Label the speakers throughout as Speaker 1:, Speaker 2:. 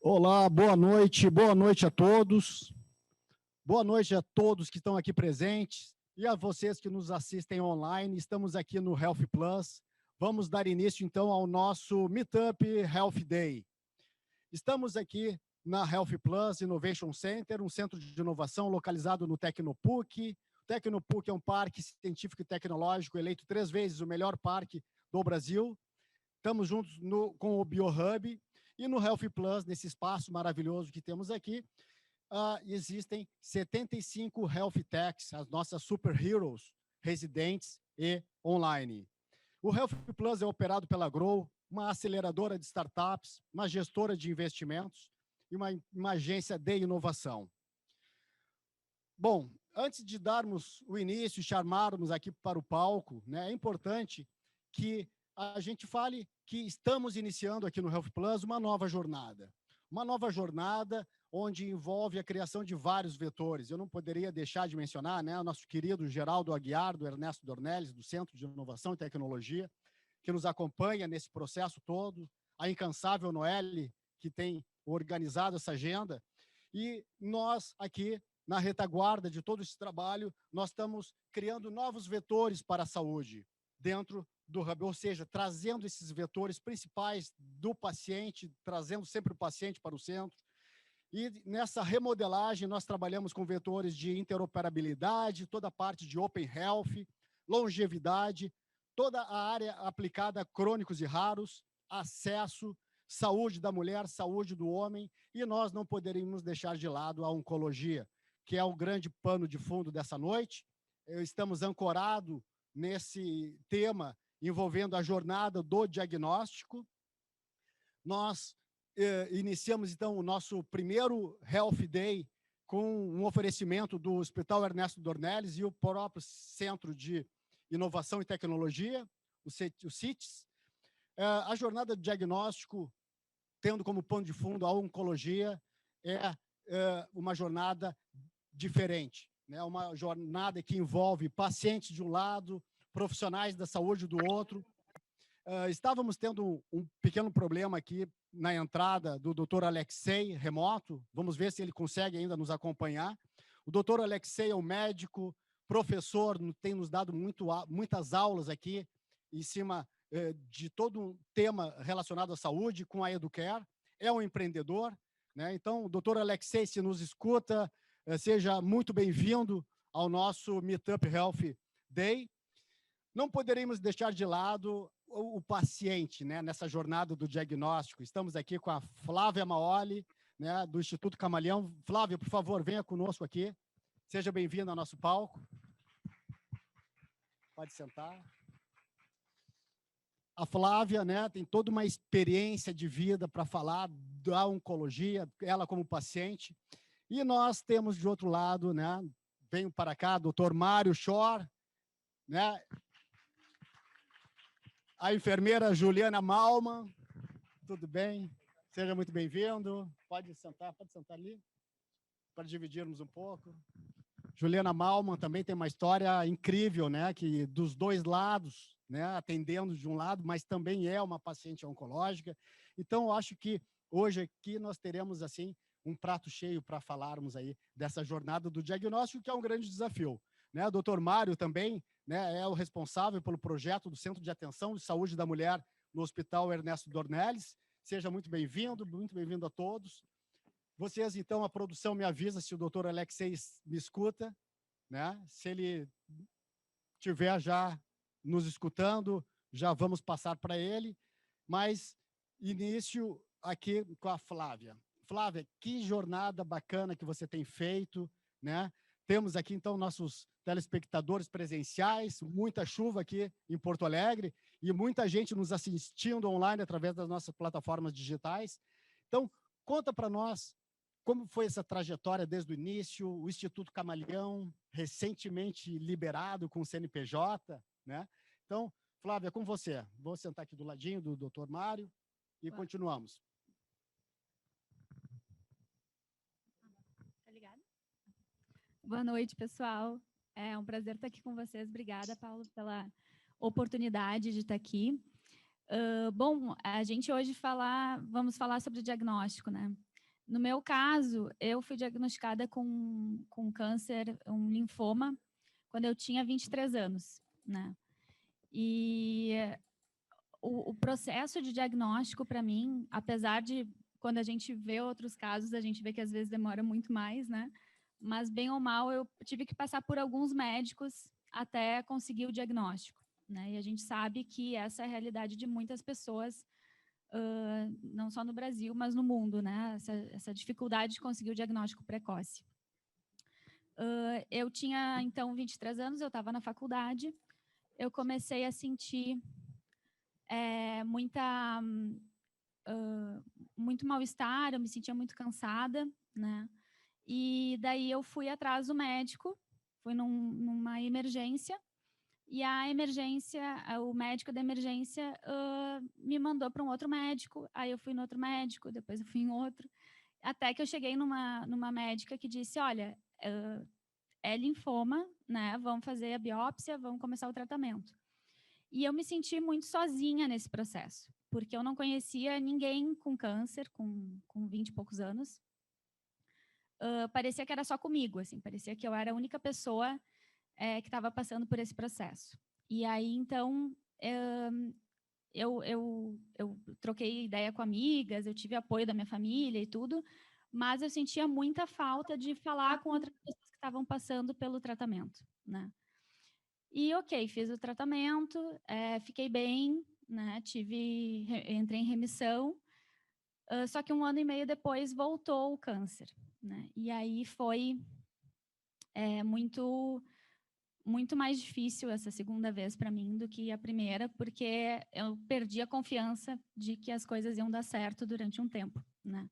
Speaker 1: Olá, boa noite a todos. Boa noite a todos que estão aqui presentes e a vocês que nos assistem online. Estamos aqui no Health Plus. Vamos dar início, então, ao nosso Meetup Health Day. Estamos aqui na Health Plus Innovation Center, um centro de inovação localizado no Tecnopuc. O Tecnopuc é um parque científico e tecnológico eleito 3 vezes o melhor parque do Brasil. Estamos juntos com o BioHub. E no Health Plus, nesse espaço maravilhoso que temos aqui, existem 75 Health Techs, as nossas super heroes, residentes e online. O Health Plus é operado pela Grow, uma aceleradora de startups, uma gestora de investimentos e uma agência de inovação. Bom, antes de darmos o início, chamarmos aqui para o palco, né, é importante que a gente fale que estamos iniciando aqui no Health Plus uma nova jornada onde envolve a criação de vários vetores. Eu não poderia deixar de mencionar, né, o nosso querido Geraldo Aguiar, do Ernesto Dornelles, do Centro de Inovação e Tecnologia, que nos acompanha nesse processo todo, a incansável Noelle, que tem organizado essa agenda, e nós aqui, na retaguarda de todo esse trabalho, nós estamos criando novos vetores para a saúde dentro do Hub, ou seja, trazendo esses vetores principais do paciente, trazendo sempre o paciente para o centro. E nessa remodelagem, nós trabalhamos com vetores de interoperabilidade, toda a parte de Open Health, longevidade, toda a área aplicada a crônicos e raros, acesso, saúde da mulher, saúde do homem, e nós não poderíamos deixar de lado a oncologia, que é o grande pano de fundo dessa noite. Estamos ancorados nesse tema envolvendo a jornada do diagnóstico. Nós iniciamos, então, o nosso primeiro Health Day com um oferecimento do Hospital Ernesto Dornelles e o próprio Centro de Inovação e Tecnologia, o CITES. A jornada do diagnóstico, tendo como pano de fundo a oncologia, é uma jornada diferente, né? Uma jornada que envolve pacientes de um lado, profissionais da saúde do outro. Estávamos tendo um pequeno problema aqui na entrada do Dr. Alexei, remoto. Vamos ver se ele consegue ainda nos acompanhar. O Dr. Alexei é um médico, professor, tem nos dado muitas aulas aqui em cima de todo um tema relacionado à saúde com a Educare. É um empreendedor, né? Então, o Dr. Alexei, se nos escuta, seja muito bem-vindo ao nosso Meetup Health Day. Não poderíamos deixar de lado o paciente, né, nessa jornada do diagnóstico. Estamos aqui com a Flávia Maoli, né, do Instituto Camaleão. Flávia, por favor, venha conosco aqui. Seja bem-vinda ao nosso palco. Pode sentar. A Flávia, né, tem toda uma experiência de vida para falar da oncologia, ela como paciente. E nós temos, de outro lado, né, venho para cá, doutor Mário Schor, né, a enfermeira Juliana Malman. Tudo bem? Seja muito bem-vindo. Pode sentar ali, para dividirmos um pouco. Juliana Malman também tem uma história incrível, né? Que dos dois lados, né? Atendendo de um lado, mas também é uma paciente oncológica. Então, eu acho que hoje aqui nós teremos, assim, um prato cheio para falarmos aí dessa jornada do diagnóstico, que é um grande desafio, né? O doutor Mário também, né, é o responsável pelo projeto do Centro de Atenção de Saúde da Mulher no Hospital Ernesto Dornelles. Seja muito bem-vindo a todos. Vocês, então, a produção me avisa se o doutor Alexei me escuta, né? Se ele estiver já nos escutando, já vamos passar para ele. Mas início aqui com a Flávia. Flávia, que jornada bacana que você tem feito, né? Temos aqui, então, nossos telespectadores presenciais, muita chuva aqui em Porto Alegre e muita gente nos assistindo online através das nossas plataformas digitais. Então, conta para nós como foi essa trajetória desde o início, o Instituto Camaleão, recentemente liberado com o CNPJ, né? Então, Flávia, com você. Vou sentar aqui do ladinho do Dr. Mário e continuamos.
Speaker 2: Tá ligado? Boa noite, pessoal. É um prazer estar aqui com vocês. Obrigada, Paulo, pela oportunidade de estar aqui. Bom, a gente hoje vamos falar sobre diagnóstico, né? No meu caso, eu fui diagnosticada com câncer, um linfoma, quando eu tinha 23 anos, né? E o processo de diagnóstico, para mim, apesar de, quando a gente vê outros casos, a gente vê que às vezes demora muito mais, né? Mas, bem ou mal, eu tive que passar por alguns médicos até conseguir o diagnóstico, né? E a gente sabe que essa é a realidade de muitas pessoas, não só no Brasil, mas no mundo, né? Essa dificuldade de conseguir o diagnóstico precoce. Eu tinha, então, 23 anos, eu estava na faculdade, eu comecei a sentir muito mal-estar, eu me sentia muito cansada, né? E daí eu fui atrás do médico, fui numa emergência, e o médico da emergência me mandou para um outro médico, aí eu fui no outro médico, depois eu fui em outro, até que eu cheguei numa médica que disse, olha, é linfoma, né? Vamos fazer a biópsia, vamos começar o tratamento. E eu me senti muito sozinha nesse processo, porque eu não conhecia ninguém com câncer, com 20 e poucos anos. Parecia que era só comigo, assim, parecia que eu era a única pessoa que estava passando por esse processo. E aí, então, eu troquei ideia com amigas, eu tive apoio da minha família e tudo, mas eu sentia muita falta de falar com outras pessoas que estavam passando pelo tratamento, né? E, ok, fiz o tratamento, fiquei bem, né? Entrei em remissão, só que 1 ano e meio depois voltou o câncer, né? E aí foi muito mais difícil essa segunda vez para mim do que a primeira, porque eu perdi a confiança de que as coisas iam dar certo durante um tempo, né?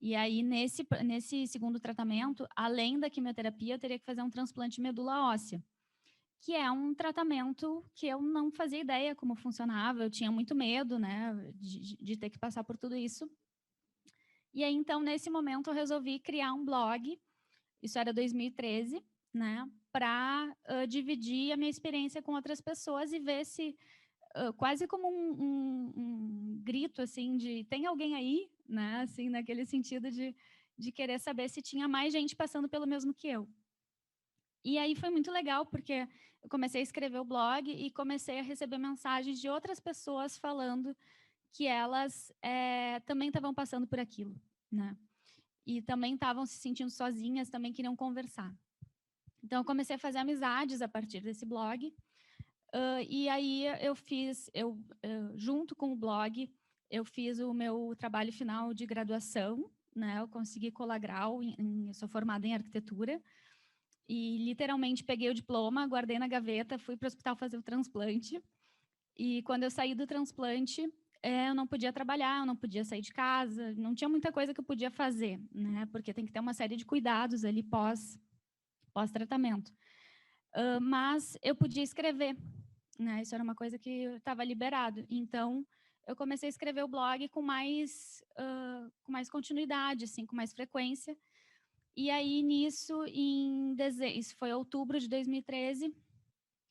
Speaker 2: E aí, nesse segundo tratamento, além da quimioterapia, eu teria que fazer um transplante de medula óssea, que é um tratamento que eu não fazia ideia como funcionava, eu tinha muito medo, né, de ter que passar por tudo isso. E aí, então, nesse momento, eu resolvi criar um blog, isso era 2013, né, para dividir a minha experiência com outras pessoas e ver se, quase como um grito, assim, de tem alguém aí, né, assim, naquele sentido de querer saber se tinha mais gente passando pelo mesmo que eu. E aí foi muito legal, porque eu comecei a escrever o blog e comecei a receber mensagens de outras pessoas falando que elas também estavam passando por aquilo, né? E também estavam se sentindo sozinhas, também queriam conversar. Então, eu comecei a fazer amizades a partir desse blog. E aí junto com o blog, eu fiz o meu trabalho final de graduação, né? Eu consegui colagral, eu sou formada em arquitetura, e literalmente peguei o diploma, guardei na gaveta, fui para o hospital fazer o transplante. E quando eu saí do transplante, eu não podia trabalhar, eu não podia sair de casa, não tinha muita coisa que eu podia fazer, né? Porque tem que ter uma série de cuidados ali pós-tratamento. Mas eu podia escrever, né? Isso era uma coisa que estava liberado. Então, eu comecei a escrever o blog com mais continuidade, assim, com mais frequência. E aí, nisso, isso foi outubro de 2013,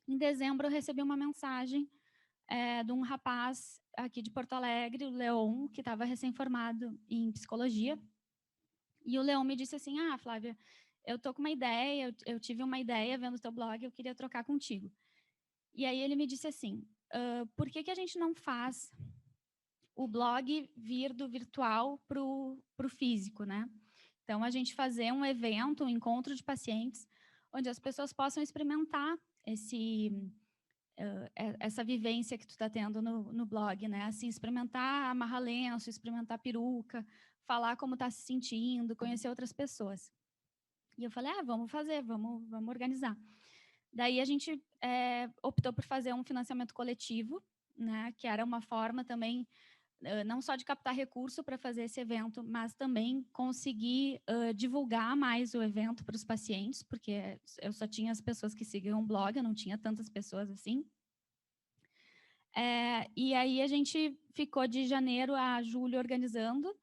Speaker 2: em dezembro eu recebi uma mensagem de um rapaz aqui de Porto Alegre, o Leon, que estava recém-formado em psicologia. E o Leon me disse assim, Flávia, eu tô com uma ideia, eu tive uma ideia vendo o teu blog, eu queria trocar contigo. E aí ele me disse assim, por que a gente não faz o blog vir do virtual pro físico, né? Então, a gente fazer um evento, um encontro de pacientes, onde as pessoas possam experimentar essa vivência que tu está tendo no blog, né? Assim, experimentar amarrar lenço, experimentar peruca, falar como está se sentindo, conhecer outras pessoas. E eu falei, vamos fazer, vamos organizar. Daí a gente optou por fazer um financiamento coletivo, né? Que era uma forma também não só de captar recurso para fazer esse evento, mas também conseguir divulgar mais o evento para os pacientes, porque eu só tinha as pessoas que seguiam o blog, eu não tinha tantas pessoas assim. E aí a gente ficou de janeiro a julho organizando.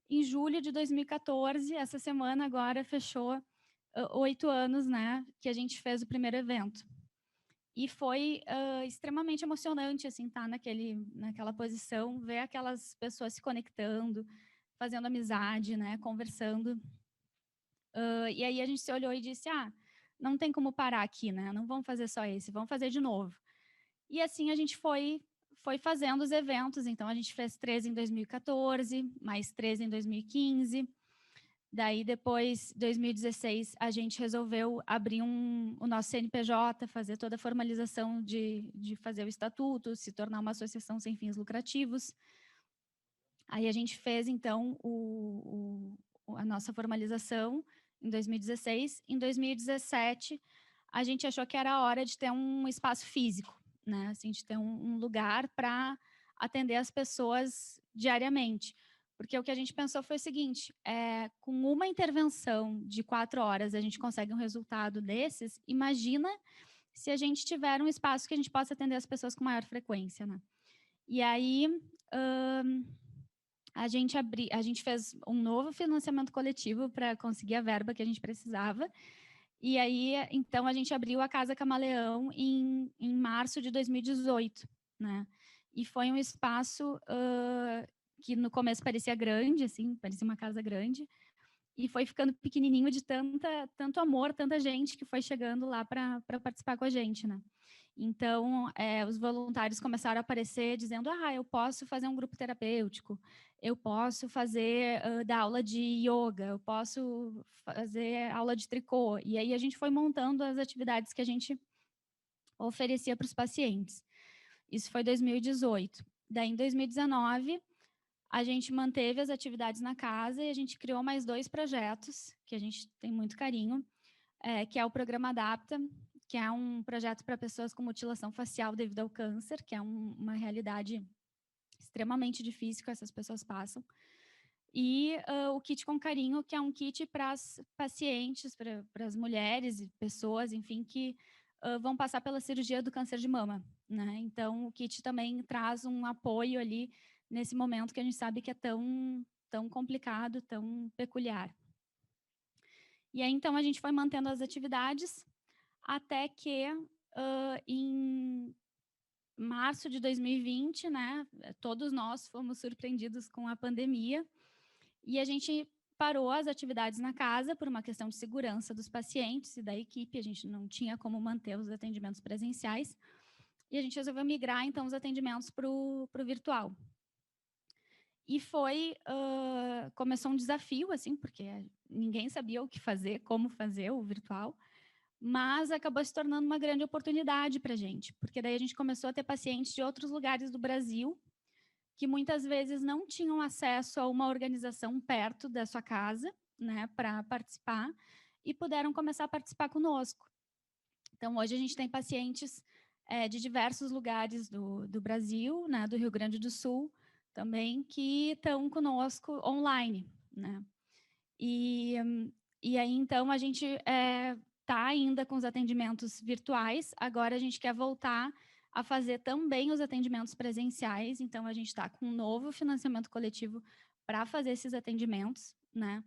Speaker 2: Em julho de 2014, essa semana agora fechou 8 anos, né, que a gente fez o primeiro evento. E foi extremamente emocionante, assim, estar naquela posição, ver aquelas pessoas se conectando, fazendo amizade, né, conversando. E aí a gente se olhou e disse, não tem como parar aqui, né? Não vamos fazer só esse, vamos fazer de novo. E assim a gente foi fazendo os eventos. Então a gente fez 3 em 2014, mais 3 em 2015. Daí depois, 2016, a gente resolveu abrir o nosso CNPJ, fazer toda a formalização de fazer o estatuto, se tornar uma associação sem fins lucrativos. Aí a gente fez, então, a nossa formalização em 2016. Em 2017, a gente achou que era hora de ter um espaço físico, né? Assim, de ter um lugar para atender as pessoas diariamente. Porque o que a gente pensou foi o seguinte, com uma intervenção de 4 horas a gente consegue um resultado desses, imagina se a gente tiver um espaço que a gente possa atender as pessoas com maior frequência, né? E aí, a gente fez um novo financiamento coletivo para conseguir a verba que a gente precisava. E aí, então, a gente abriu a Casa Camaleão em março de 2018, né? E foi um espaço que no começo parecia grande, assim, parecia uma casa grande, e foi ficando pequenininho de tanto amor, tanta gente que foi chegando lá para participar com a gente, né? Então, os voluntários começaram a aparecer dizendo, eu posso fazer um grupo terapêutico, eu posso dar aula de yoga, eu posso fazer aula de tricô. E aí a gente foi montando as atividades que a gente oferecia para os pacientes. Isso foi 2018. Daí, em 2019, a gente manteve as atividades na casa e a gente criou mais 2 projetos, que a gente tem muito carinho, que é o Programa Adapta, que é um projeto para pessoas com mutilação facial devido ao câncer, que é uma realidade extremamente difícil que essas pessoas passam. E o Kit com Carinho, que é um kit para as pacientes, para as mulheres e pessoas, enfim, que vão passar pela cirurgia do câncer de mama, né? Então, o kit também traz um apoio ali nesse momento que a gente sabe que é tão complicado, tão peculiar. E aí, então, a gente foi mantendo as atividades até que em março de 2020, né, todos nós fomos surpreendidos com a pandemia e a gente parou as atividades na casa por uma questão de segurança dos pacientes e da equipe, a gente não tinha como manter os atendimentos presenciais e a gente resolveu migrar, então, os atendimentos para o virtual. E começou um desafio, assim, porque ninguém sabia o que fazer, como fazer o virtual, mas acabou se tornando uma grande oportunidade para a gente, porque daí a gente começou a ter pacientes de outros lugares do Brasil que muitas vezes não tinham acesso a uma organização perto da sua casa, né, para participar, e puderam começar a participar conosco. Então, hoje a gente tem pacientes de diversos lugares do Brasil, né, do Rio Grande do Sul, também, que estão conosco online, né? E aí, então, a gente está ainda com os atendimentos virtuais, agora a gente quer voltar a fazer também os atendimentos presenciais, então a gente está com um novo financiamento coletivo para fazer esses atendimentos, né?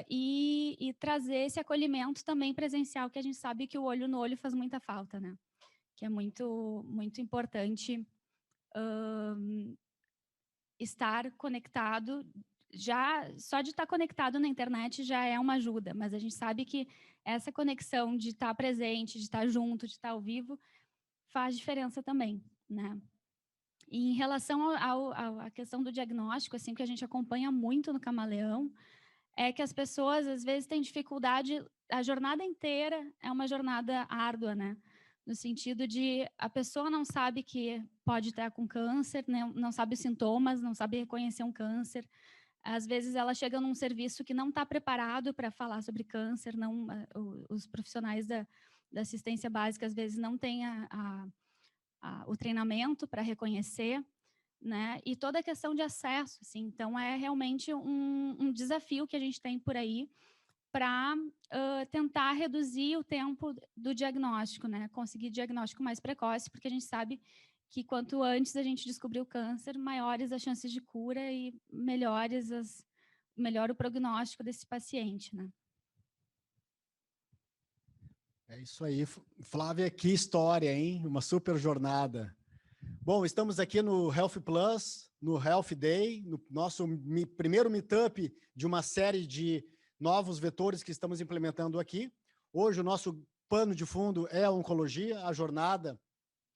Speaker 2: E trazer esse acolhimento também presencial, que a gente sabe que o olho no olho faz muita falta, né? Que é muito, muito importante estar conectado. Já só de estar conectado na internet já é uma ajuda, mas a gente sabe que essa conexão de estar presente, de estar junto, de estar ao vivo, faz diferença também, né? E em relação à questão do diagnóstico, assim, que a gente acompanha muito no Camaleão, é que as pessoas, às vezes, têm dificuldade, a jornada inteira é uma jornada árdua, né? No sentido de a pessoa não sabe que pode estar com câncer, né? Não sabe os sintomas, não sabe reconhecer um câncer. Às vezes ela chega num serviço que não está preparado para falar sobre câncer, não, os profissionais da assistência básica às vezes não têm o treinamento para reconhecer, né? E toda a questão de acesso, assim, então é realmente um desafio que a gente tem por aí para tentar reduzir o tempo do diagnóstico, né? Conseguir diagnóstico mais precoce, porque a gente sabe que quanto antes a gente descobrir o câncer, maiores as chances de cura e melhor o prognóstico desse paciente, né?
Speaker 1: É isso aí, Flávia, que história, hein? Uma super jornada. Bom, estamos aqui no Health Plus, no Health Day, no nosso primeiro meetup de uma série de novos vetores que estamos implementando aqui. Hoje o nosso pano de fundo é a oncologia, a jornada,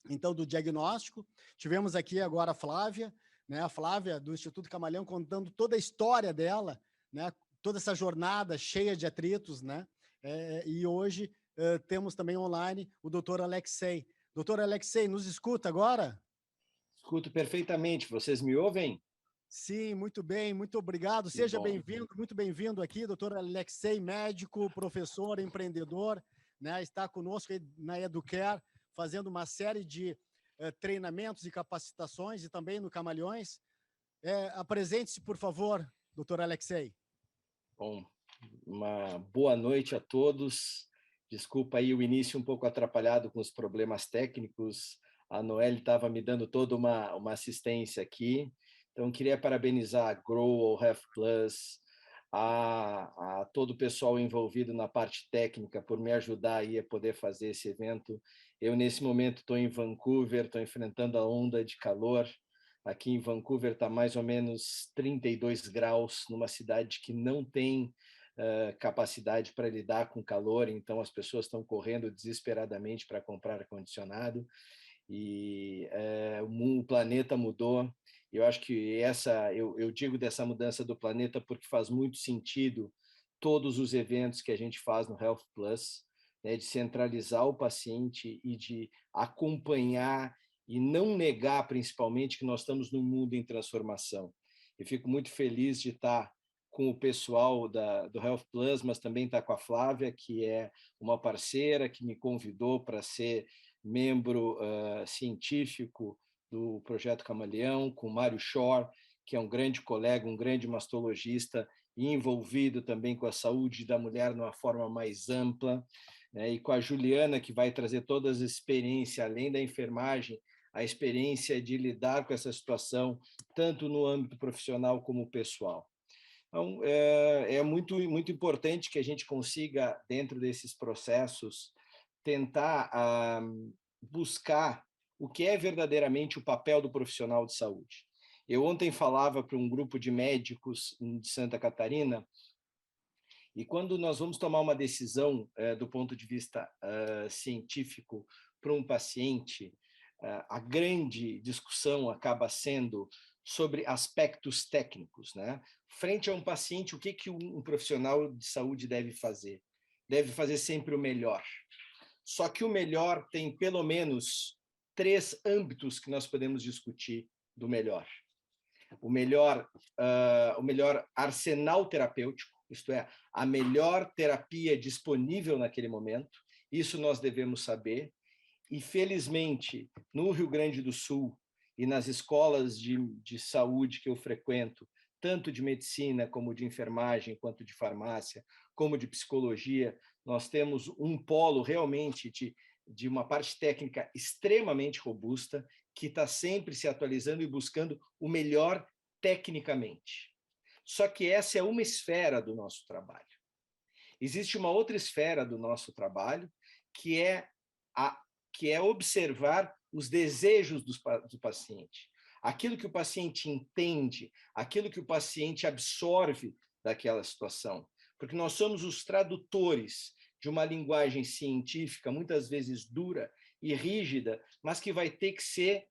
Speaker 1: então, do diagnóstico. Tivemos aqui agora a Flávia, né? A Flávia do Instituto Camaleão contando toda a história dela, né? Toda essa jornada cheia de atritos, né? E hoje temos também online o doutor Alexei. Doutor Alexei, nos escuta agora?
Speaker 3: Escuto perfeitamente. Vocês me ouvem?
Speaker 1: Sim, muito bem, muito obrigado. Seja bem-vindo, muito bem-vindo aqui, doutor Alexei, médico, professor, empreendedor, né? Está conosco na Educare, fazendo uma série de treinamentos e capacitações e também no Camaleões. Apresente-se, por favor, doutor Alexei.
Speaker 3: Bom, uma boa noite a todos. Desculpa aí o início um pouco atrapalhado com os problemas técnicos. A Noelle estava me dando toda uma assistência aqui. Então, queria parabenizar a Grow, ao Health Plus, a todo o pessoal envolvido na parte técnica por me ajudar aí a poder fazer esse evento. Eu, nesse momento, estou em Vancouver, estou enfrentando a onda de calor. Aqui em Vancouver está mais ou menos 32 graus, numa cidade que não tem capacidade para lidar com calor, então as pessoas estão correndo desesperadamente para comprar ar-condicionado. E o planeta mudou. Eu acho que eu digo dessa mudança do planeta porque faz muito sentido todos os eventos que a gente faz no Health Plus, né, de centralizar o paciente e de acompanhar e não negar, principalmente, que nós estamos num mundo em transformação. Eu fico muito feliz de estar com o pessoal do Health Plus, mas também estar com a Flávia, que é uma parceira que me convidou para ser membro científico do Projeto Camaleão, com o Mário Shore, que é um grande colega, um grande mastologista, envolvido também com a saúde da mulher de uma forma mais ampla, né? E com a Juliana, que vai trazer todas as experiências, além da enfermagem, a experiência de lidar com essa situação, tanto no âmbito profissional como pessoal. Então, é muito, muito importante que a gente consiga, dentro desses processos, tentar buscar o que é verdadeiramente o papel do profissional de saúde. Eu ontem falava para um grupo de médicos de Santa Catarina, e quando nós vamos tomar uma decisão do ponto de vista científico para um paciente, a grande discussão acaba sendo sobre aspectos técnicos, né? Frente a um paciente, o que um profissional de saúde deve fazer? Deve fazer sempre o melhor. Só que o melhor tem pelo menos 3 âmbitos que nós podemos discutir do melhor. O melhor arsenal terapêutico, isto é, a melhor terapia disponível naquele momento, isso nós devemos saber. E, felizmente, no Rio Grande do Sul e nas escolas de saúde que eu frequento, tanto de medicina, como de enfermagem, quanto de farmácia, como de psicologia, nós temos um polo realmente de uma parte técnica extremamente robusta, que está sempre se atualizando e buscando o melhor tecnicamente. Só que essa é uma esfera do nosso trabalho. Existe uma outra esfera do nosso trabalho, que é observar os desejos do paciente, aquilo que o paciente entende, aquilo que o paciente absorve daquela situação. Porque nós somos os tradutores de uma linguagem científica, muitas vezes dura e rígida, mas que vai ter que ser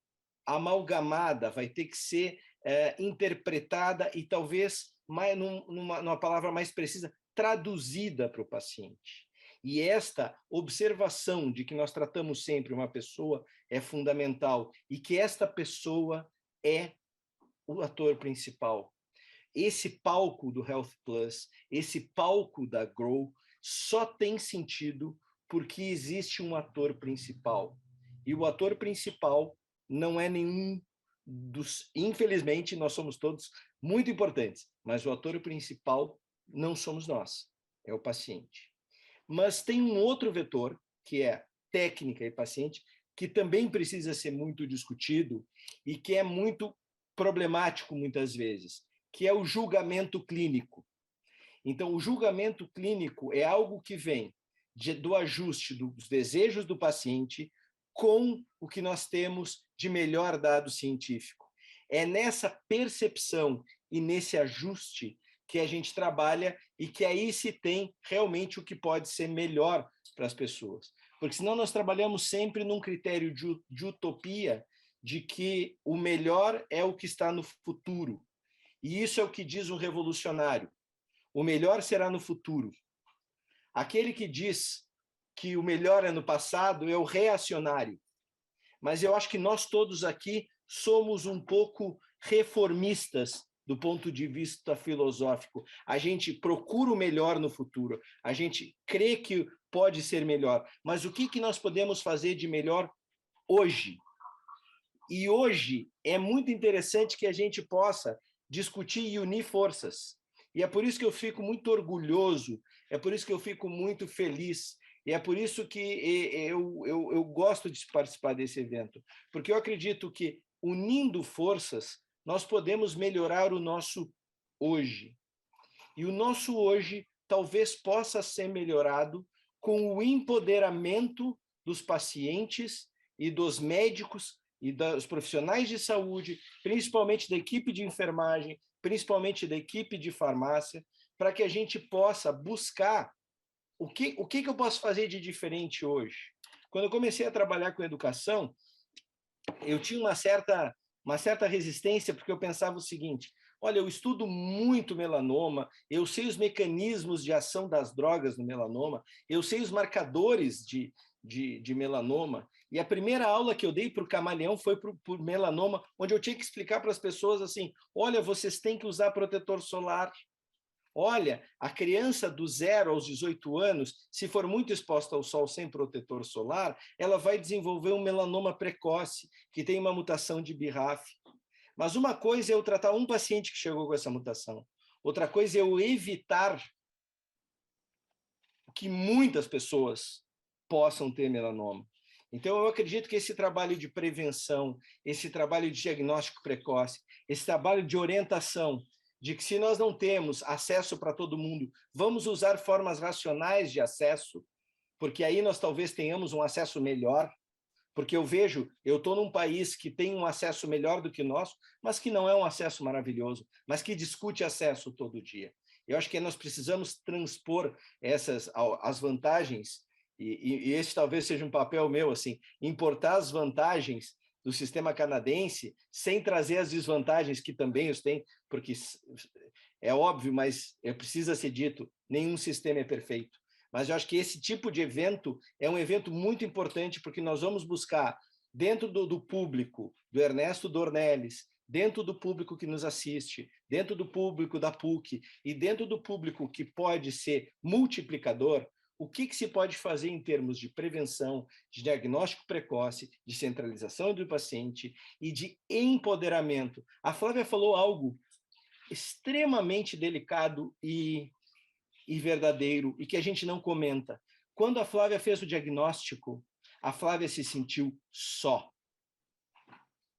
Speaker 3: amalgamada, vai ter que ser interpretada e talvez, numa palavra mais precisa, traduzida para o paciente. E esta observação de que nós tratamos sempre uma pessoa é fundamental e que esta pessoa é o ator principal. Esse palco do Health Plus, esse palco da Grow, só tem sentido porque existe um ator principal. E o ator principal não é nenhum dos... Infelizmente, nós somos todos muito importantes, mas o ator principal não somos nós, é o paciente. Mas tem um outro vetor, que é técnica e paciente, que também precisa ser muito discutido e que é muito problemático muitas vezes, que é o julgamento clínico. Então, o julgamento clínico é algo que vem do ajuste dos desejos do paciente com o que nós temos de melhor dado científico. É nessa percepção e nesse ajuste que a gente trabalha e que aí se tem realmente o que pode ser melhor para as pessoas. Porque senão nós trabalhamos sempre num critério de utopia, de que o melhor é o que está no futuro. E isso é o que diz um revolucionário. O melhor será no futuro. Aquele que diz que o melhor é no passado é o reacionário. Mas eu acho que nós todos aqui somos um pouco reformistas do ponto de vista filosófico. A gente procura o melhor no futuro, a gente crê que pode ser melhor, mas o que nós podemos fazer de melhor hoje? E hoje é muito interessante que a gente possa discutir e unir forças. E é por isso que eu fico muito orgulhoso, é por isso que eu fico muito feliz, e é por isso que eu gosto de participar desse evento, porque eu acredito que, unindo forças, nós podemos melhorar o nosso hoje. E o nosso hoje talvez possa ser melhorado com o empoderamento dos pacientes e dos médicos e dos profissionais de saúde, principalmente da equipe de enfermagem, principalmente da equipe de farmácia, para que a gente possa buscar o que eu posso fazer de diferente hoje. Quando eu comecei a trabalhar com educação, eu tinha uma certa resistência, porque eu pensava o seguinte: olha, eu estudo muito melanoma, eu sei os mecanismos de ação das drogas no melanoma, eu sei os marcadores de melanoma, e a primeira aula que eu dei para o camaleão foi por melanoma, onde eu tinha que explicar para as pessoas assim: olha, vocês têm que usar protetor solar. Olha, a criança do 0 aos 18 anos, se for muito exposta ao sol sem protetor solar, ela vai desenvolver um melanoma precoce, que tem uma mutação de BRAF. Mas uma coisa é eu tratar um paciente que chegou com essa mutação. Outra coisa é eu evitar que muitas pessoas possam ter melanoma. Então, eu acredito que esse trabalho de prevenção, esse trabalho de diagnóstico precoce, esse trabalho de orientação, de que se nós não temos acesso para todo mundo, vamos usar formas racionais de acesso, porque aí nós talvez tenhamos um acesso melhor, porque eu estou num país que tem um acesso melhor do que o nosso, mas que não é um acesso maravilhoso, mas que discute acesso todo dia. Eu acho que nós precisamos transpor as vantagens, e esse talvez seja um papel meu, assim, importar as vantagens do sistema canadense sem trazer as desvantagens que também os têm, porque é óbvio, mas precisa ser dito, nenhum sistema é perfeito. Mas eu acho que esse tipo de evento é um evento muito importante, porque nós vamos buscar, dentro do público, do Ernesto Dornelles, dentro do público que nos assiste, dentro do público da PUC e dentro do público que pode ser multiplicador, o que se pode fazer em termos de prevenção, de diagnóstico precoce, de centralização do paciente e de empoderamento. A Flávia falou algo extremamente delicado e verdadeiro e que a gente não comenta. Quando a Flávia fez o diagnóstico, a Flávia se sentiu só.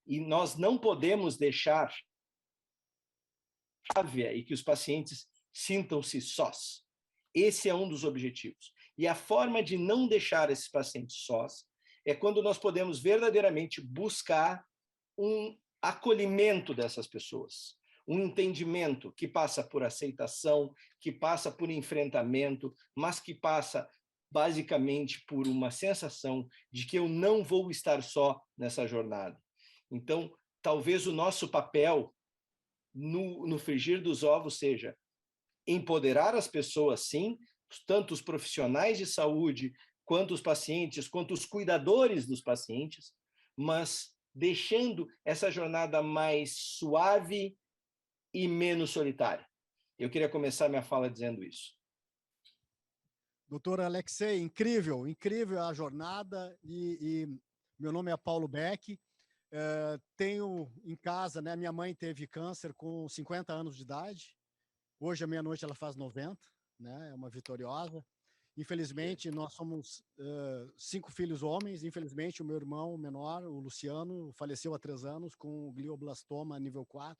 Speaker 3: E nós não podemos deixar a Flávia e que os pacientes sintam-se sós. Esse é um dos objetivos. E a forma de não deixar esses pacientes sós é quando nós podemos verdadeiramente buscar um acolhimento dessas pessoas, um entendimento que passa por aceitação, que passa por enfrentamento, mas que passa basicamente por uma sensação de que eu não vou estar só nessa jornada. Então, talvez o nosso papel no frigir dos ovos seja empoderar as pessoas, sim, tanto os profissionais de saúde, quanto os pacientes, quanto os cuidadores dos pacientes, mas deixando essa jornada mais suave e menos solitária. Eu queria começar minha fala dizendo isso.
Speaker 1: Doutor Alexei, incrível, incrível a jornada, e meu nome é Paulo Beck, tenho em casa, né, minha mãe teve câncer com 50 anos de idade, hoje à meia-noite ela faz 90, né, é uma vitoriosa. Infelizmente, nós somos 5 filhos homens, infelizmente o meu irmão menor, o Luciano, faleceu há 3 anos com glioblastoma nível 4,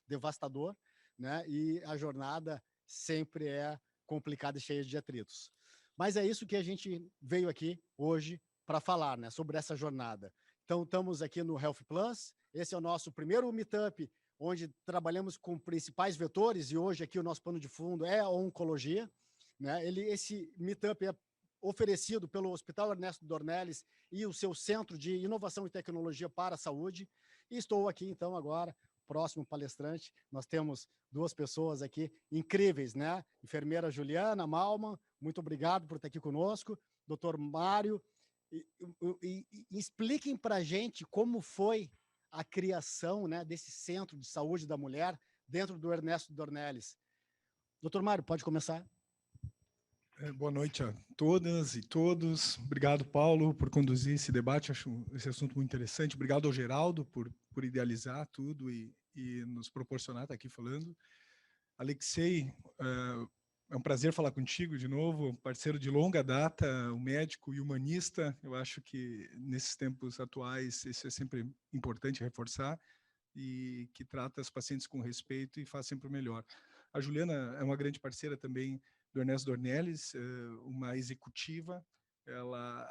Speaker 1: devastador, né, e a jornada sempre é complicada e cheia de atritos. Mas é isso que a gente veio aqui hoje para falar, né, sobre essa jornada. Então, estamos aqui no Health Plus, esse é o nosso primeiro meetup, onde trabalhamos com principais vetores, e hoje aqui o nosso pano de fundo é a oncologia, né? Esse meetup é oferecido pelo Hospital Ernesto Dornelles e o seu Centro de Inovação e Tecnologia para a Saúde, e estou aqui, então, agora, próximo palestrante, nós temos duas pessoas aqui incríveis, né? Enfermeira Juliana Malman, muito obrigado por estar aqui conosco, doutor Mário, e expliquem para a gente como foi a criação, né, desse Centro de Saúde da Mulher dentro do Ernesto Dornelles. Doutor Mário, pode começar.
Speaker 4: Boa noite a todas e todos. Obrigado, Paulo, por conduzir esse debate. Acho esse assunto muito interessante. Obrigado ao Geraldo por idealizar tudo e nos proporcionar estar aqui falando. Alexei, é um prazer falar contigo de novo, parceiro de longa data, um médico e humanista. Eu acho que nesses tempos atuais isso é sempre importante reforçar, e que trata os pacientes com respeito e faz sempre o melhor. A Juliana é uma grande parceira também do Ernesto Dornelles, uma executiva. Ela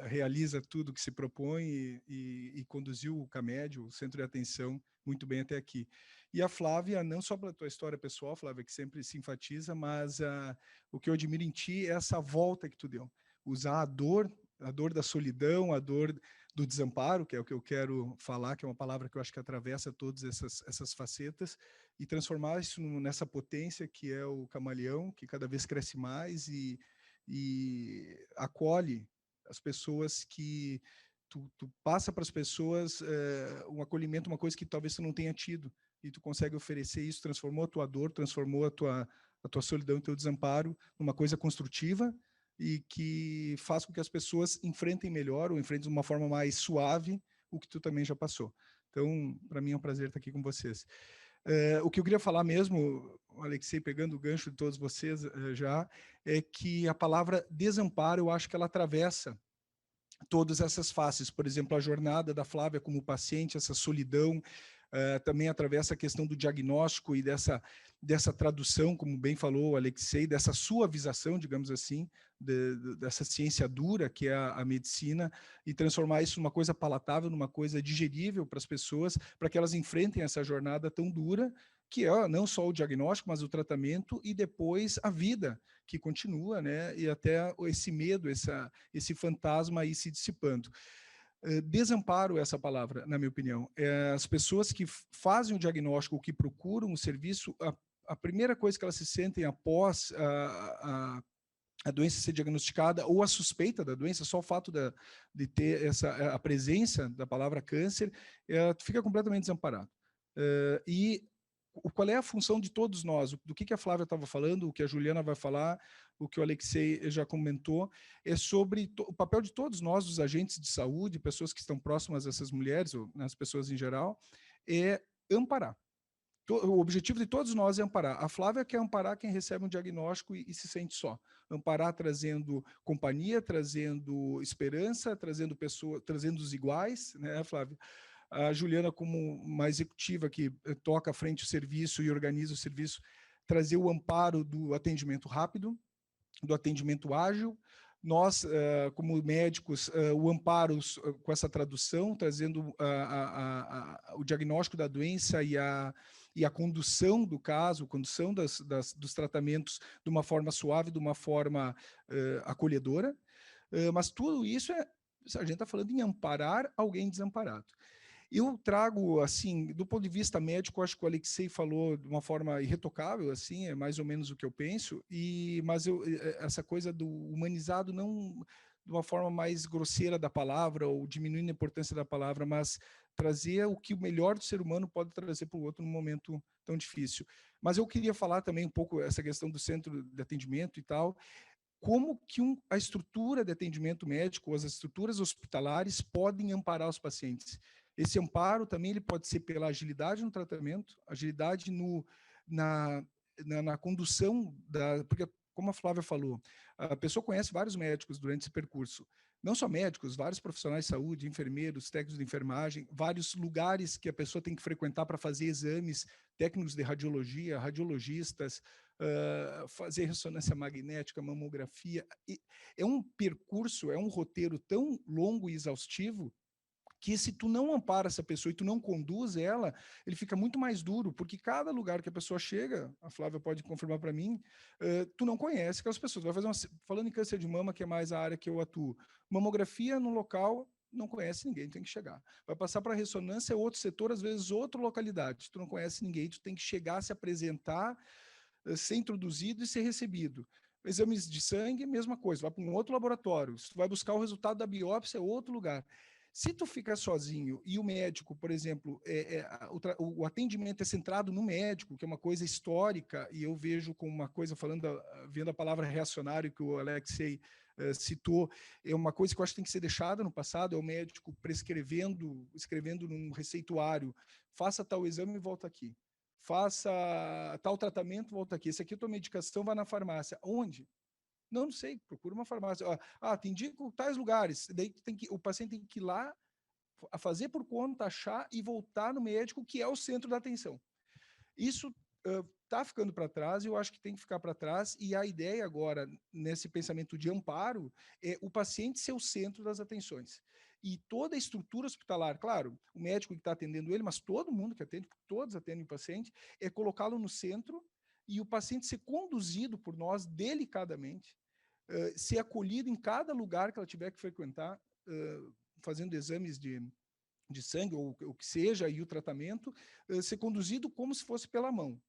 Speaker 4: realiza tudo que se propõe e conduziu o CAMED, o Centro de Atenção, muito bem até aqui. E a Flávia, não só pela tua história pessoal, Flávia, que sempre se enfatiza, mas o que eu admiro em ti é essa volta que tu deu. Usar a dor da solidão, a dor do desamparo, que é o que eu quero falar, que é uma palavra que eu acho que atravessa todas essas facetas, e transformar isso nessa potência que é o camaleão, que cada vez cresce mais e acolhe as pessoas que tu passa para as pessoas um acolhimento, uma coisa que talvez tu não tenha tido, e tu consegue oferecer isso, transformou a tua dor, transformou a tua solidão e teu desamparo numa coisa construtiva e que faz com que as pessoas enfrentem melhor ou enfrentem de uma forma mais suave o que tu também já passou. Então, para mim é um prazer estar aqui com vocês. O que eu queria falar mesmo, Alexei, pegando o gancho de todos vocês já, é que a palavra desamparo, eu acho que ela atravessa todas essas faces. Por exemplo, a jornada da Flávia como paciente, essa solidão, também atravessa a questão do diagnóstico e dessa tradução, como bem falou o Alexei, dessa suavização, digamos assim, dessa ciência dura que é a medicina, e transformar isso numa coisa palatável, numa coisa digerível para as pessoas, para que elas enfrentem essa jornada tão dura, que é não só o diagnóstico, mas o tratamento e depois a vida, que continua, né? E até esse medo, esse fantasma aí se dissipando. Desamparo é essa palavra, na minha opinião. As pessoas que fazem o diagnóstico, que procuram o serviço, a primeira coisa que elas se sentem após a doença ser diagnosticada ou a suspeita da doença, só o fato de ter a presença da palavra câncer, fica completamente desamparado. E qual é a função de todos nós? Do que a Flávia estava falando, o que a Juliana vai falar, o que o Alexei já comentou, é sobre o papel de todos nós, os agentes de saúde, pessoas que estão próximas a essas mulheres, ou as pessoas em geral, é amparar. O objetivo de todos nós é amparar. A Flávia quer amparar quem recebe um diagnóstico e se sente só. Amparar trazendo companhia, trazendo esperança, trazendo pessoas, trazendo os iguais, né, Flávia? A Juliana, como uma executiva que toca à frente o serviço e organiza o serviço, trazer o amparo do atendimento rápido, do atendimento ágil. Nós, como médicos, o amparo com essa tradução, trazendo o diagnóstico da doença e a condução do caso, a condução dos tratamentos de uma forma suave, de uma forma acolhedora. Mas tudo isso a gente está falando em amparar alguém desamparado. Eu trago, assim, do ponto de vista médico, acho que o Alexei falou de uma forma irretocável, assim, é mais ou menos o que eu penso, mas essa coisa do humanizado não de uma forma mais grosseira da palavra ou diminuindo a importância da palavra, mas trazer o que o melhor do ser humano pode trazer para o outro num momento tão difícil. Mas eu queria falar também um pouco essa questão do centro de atendimento e tal, como que a estrutura de atendimento médico, as estruturas hospitalares podem amparar os pacientes. Esse amparo também ele pode ser pela agilidade no tratamento, agilidade na condução, porque, como a Flávia falou, a pessoa conhece vários médicos durante esse percurso. Não só médicos, vários profissionais de saúde, enfermeiros, técnicos de enfermagem, vários lugares que a pessoa tem que frequentar para fazer exames, técnicos de radiologia, radiologistas, fazer ressonância magnética, mamografia. É um percurso, é um roteiro tão longo e exaustivo que se tu não ampara essa pessoa e tu não conduz ela, ele fica muito mais duro, porque cada lugar que a pessoa chega, a Flávia pode confirmar para mim, tu não conhece aquelas pessoas. Vai fazer falando em câncer de mama, que é mais a área que eu atuo, mamografia no local, não conhece ninguém, tem que chegar. Vai passar para ressonância, é outro setor, às vezes outra localidade, tu não conhece ninguém, tu tem que chegar, se apresentar, ser introduzido e ser recebido. Exames de sangue, mesma coisa, vai para um outro laboratório, se tu vai buscar o resultado da biópsia, é outro lugar. Se tu ficar sozinho e o médico, por exemplo, o atendimento é centrado no médico, que é uma coisa histórica, e eu vejo como uma coisa, vendo a palavra reacionário que o Alexei citou, é uma coisa que eu acho que tem que ser deixada no passado, é o médico escrevendo num receituário, faça tal exame e volta aqui. Faça tal tratamento, volta aqui. Esse aqui é a tua medicação, vai na farmácia. Onde? Não sei, procura uma farmácia. Te indico tais lugares. Daí o paciente tem que ir lá, fazer por conta, achar e voltar no médico, que é o centro da atenção. Isso está ficando para trás e eu acho que tem que ficar para trás. E a ideia agora, nesse pensamento de amparo, é o paciente ser o centro das atenções. E toda a estrutura hospitalar, claro, o médico que está atendendo ele, mas todo mundo que atende, porque todos atendem o paciente, é colocá-lo no centro e o paciente ser conduzido por nós delicadamente, ser acolhido em cada lugar que ela tiver que frequentar, fazendo exames de sangue ou o que seja, e o tratamento, ser conduzido como se fosse pela mão.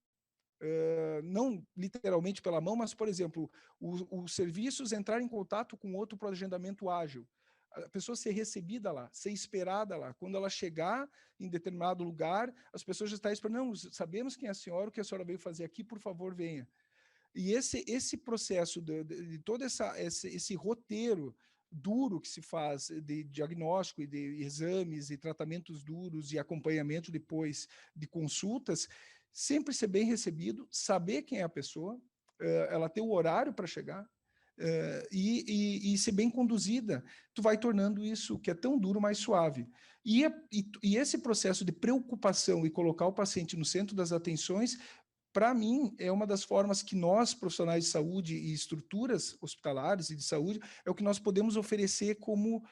Speaker 4: Não literalmente pela mão, mas, por exemplo, os serviços entrar em contato com outro para agendamento ágil. A pessoa ser recebida lá, ser esperada lá. Quando ela chegar em determinado lugar, as pessoas já estão esperando, não, sabemos quem é a senhora, o que a senhora veio fazer aqui, por favor, venha. E esse processo de todo esse roteiro duro que se faz de diagnóstico e de exames e tratamentos duros e acompanhamento depois de consultas, sempre ser bem recebido, saber quem é a pessoa, ela ter o horário para chegar, e ser bem conduzida, tu vai tornando isso que é tão duro mais suave. E esse processo de preocupação e colocar o paciente no centro das atenções, para mim, é uma das formas que nós, profissionais de saúde e estruturas hospitalares e de saúde, é o que nós podemos oferecer como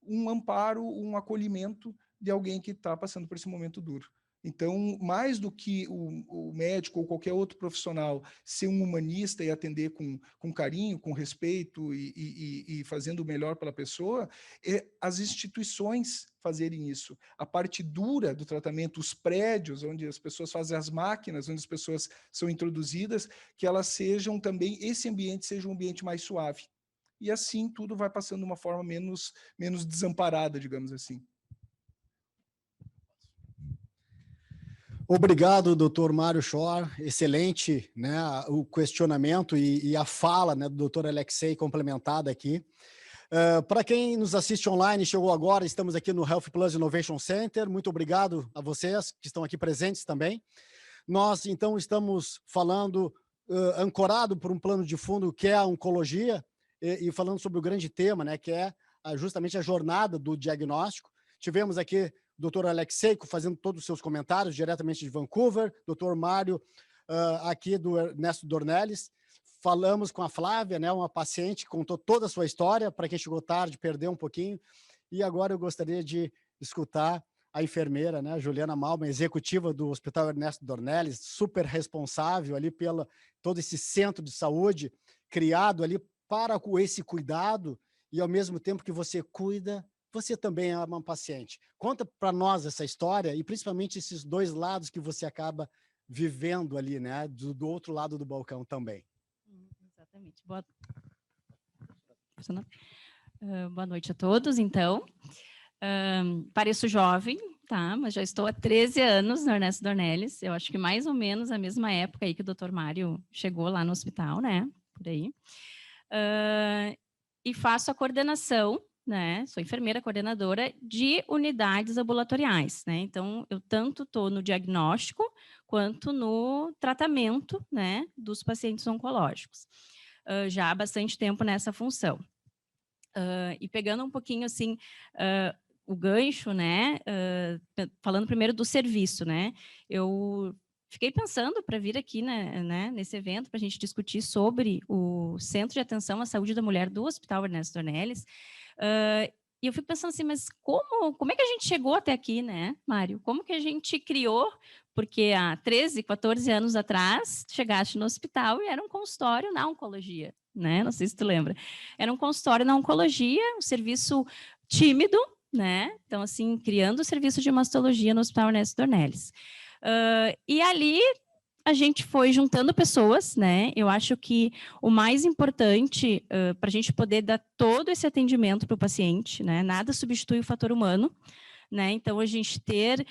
Speaker 4: um amparo, um acolhimento de alguém que está passando por esse momento duro. Então, mais do que o médico ou qualquer outro profissional ser um humanista e atender com carinho, com respeito e fazendo o melhor pela pessoa, é as instituições fazerem isso. A parte dura do tratamento, os prédios onde as pessoas fazem as máquinas, onde as pessoas são introduzidas, que elas sejam também, esse ambiente seja um ambiente mais suave. E assim tudo vai passando de uma forma menos desamparada, digamos assim.
Speaker 1: Obrigado, doutor Mário Shor. Excelente, né, o questionamento e a fala, né, do doutor Alexei complementada aqui. Para quem nos assiste online, chegou agora, estamos aqui no Health Plus Innovation Center. Muito obrigado a vocês que estão aqui presentes também. Nós, então, estamos falando, ancorado por um plano de fundo que é a oncologia, e falando sobre o grande tema, né, que é justamente a jornada do diagnóstico. Tivemos aqui o Dr. Alexei fazendo todos os seus comentários diretamente de Vancouver, Dr. Mário aqui do Ernesto Dornelles. Falamos com a Flávia, né, uma paciente que contou toda a sua história, para quem chegou tarde, perdeu um pouquinho. E agora eu gostaria de escutar a enfermeira, né, Juliana Malman, executiva do Hospital Ernesto Dornelles, super responsável ali pela todo esse centro de saúde criado ali para esse cuidado, e ao mesmo tempo que você cuida, você também é uma paciente. Conta para nós essa história e principalmente esses dois lados que você acaba vivendo ali, né, do outro lado do balcão também.
Speaker 5: Exatamente. Boa noite a todos, então. Pareço jovem, tá? Mas já estou há 13 anos no Ernesto Dornelles. Eu acho que mais ou menos a mesma época aí que o Dr. Mário chegou lá no hospital, né? Por aí. E faço a coordenação, né? Sou enfermeira coordenadora de unidades ambulatoriais, né? Então, eu tanto estou no diagnóstico quanto no tratamento, né, dos pacientes oncológicos. Já há bastante tempo nessa função. E pegando um pouquinho, assim, o gancho, né, falando primeiro do serviço, né? Eu fiquei pensando para vir aqui nesse evento para a gente discutir sobre o Centro de Atenção à Saúde da Mulher do Hospital Ernesto Dornelles. E eu fico pensando assim, mas como é que a gente chegou até aqui, né, Mário? Como que a gente criou? Porque há 13, 14 anos atrás, chegaste no hospital e era um consultório na oncologia, né? Não sei se tu lembra. Era um consultório na oncologia, um serviço tímido, né? Então, assim, criando o serviço de mastologia no Hospital Ernesto Dornelles. E ali a gente foi juntando pessoas, né? Eu acho que o mais importante para a gente poder dar todo esse atendimento para o paciente, né? Nada substitui o fator humano, né? Então, a gente ter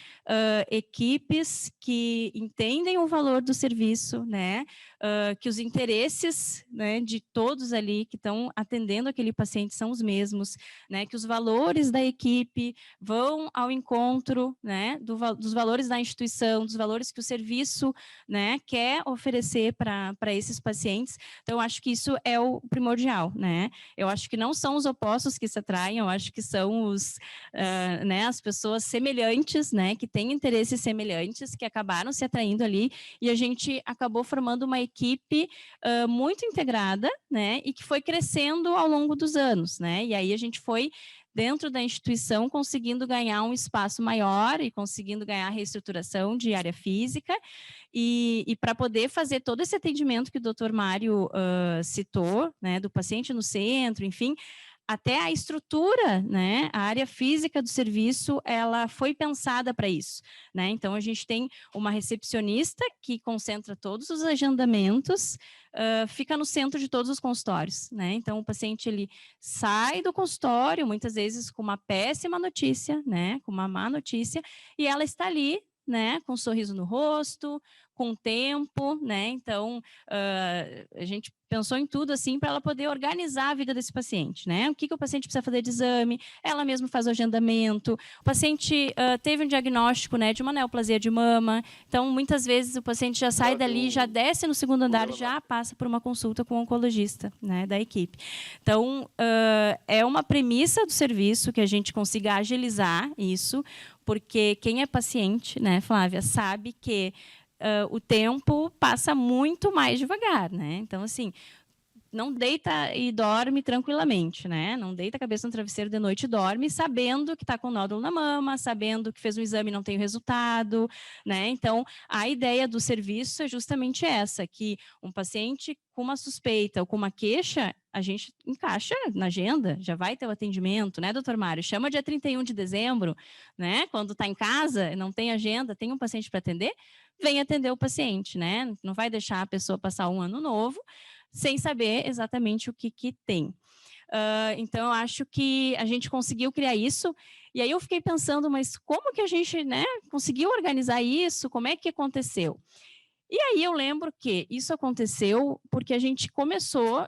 Speaker 5: equipes que entendem o valor do serviço, né? Que os interesses, né, de todos ali que estão atendendo aquele paciente são os mesmos, né? Que os valores da equipe vão ao encontro, né, dos valores da instituição, dos valores que o serviço, né, quer oferecer para esses pacientes. Então, eu acho que isso é o primordial, né? Eu acho que não são os opostos que se atraem, eu acho que são né, as pessoas semelhantes, né, que têm interesses semelhantes, que acabaram se atraindo ali, e a gente acabou formando uma equipe muito integrada, né, e que foi crescendo ao longo dos anos, né, e aí a gente foi dentro da instituição conseguindo ganhar um espaço maior e conseguindo ganhar reestruturação de área física, e para poder fazer todo esse atendimento que o Dr. Mário citou, né, do paciente no centro, enfim, até a estrutura, né, a área física do serviço, ela foi pensada para isso, né? Então, a gente tem uma recepcionista que concentra todos os agendamentos, fica no centro de todos os consultórios, né? Então, o paciente, ele sai do consultório, muitas vezes com uma péssima notícia, né, com uma má notícia, e ela está ali, né, com um sorriso no rosto, com tempo, né? Então, a gente pensou em tudo assim para ela poder organizar a vida desse paciente, né? O que o paciente precisa fazer de exame, ela mesma faz o agendamento. O paciente teve um diagnóstico, né, de uma neoplasia de mama, então muitas vezes o paciente já sai dali, já desce no segundo andar, já passa por uma consulta com o oncologista, né, da equipe. Então, é uma premissa do serviço que a gente consiga agilizar isso, porque quem é paciente, né, Flávia, sabe que o tempo passa muito mais devagar, né? Então, assim, não deita e dorme tranquilamente, né? Não deita a cabeça no travesseiro de noite e dorme sabendo que está com nódulo na mama, sabendo que fez um exame e não tem o resultado, né? Então, a ideia do serviço é justamente essa, que um paciente com uma suspeita ou com uma queixa, a gente encaixa na agenda, já vai ter o atendimento, né, doutor Mário? Chama dia 31 de dezembro, né? Quando está em casa, não tem agenda, tem um paciente para atender, vem atender o paciente, né? Não vai deixar a pessoa passar um ano novo sem saber exatamente o que tem. Então, eu acho que a gente conseguiu criar isso, e aí eu fiquei pensando, mas como que a gente, né, conseguiu organizar isso? Como é que aconteceu? E aí eu lembro que isso aconteceu porque a gente começou,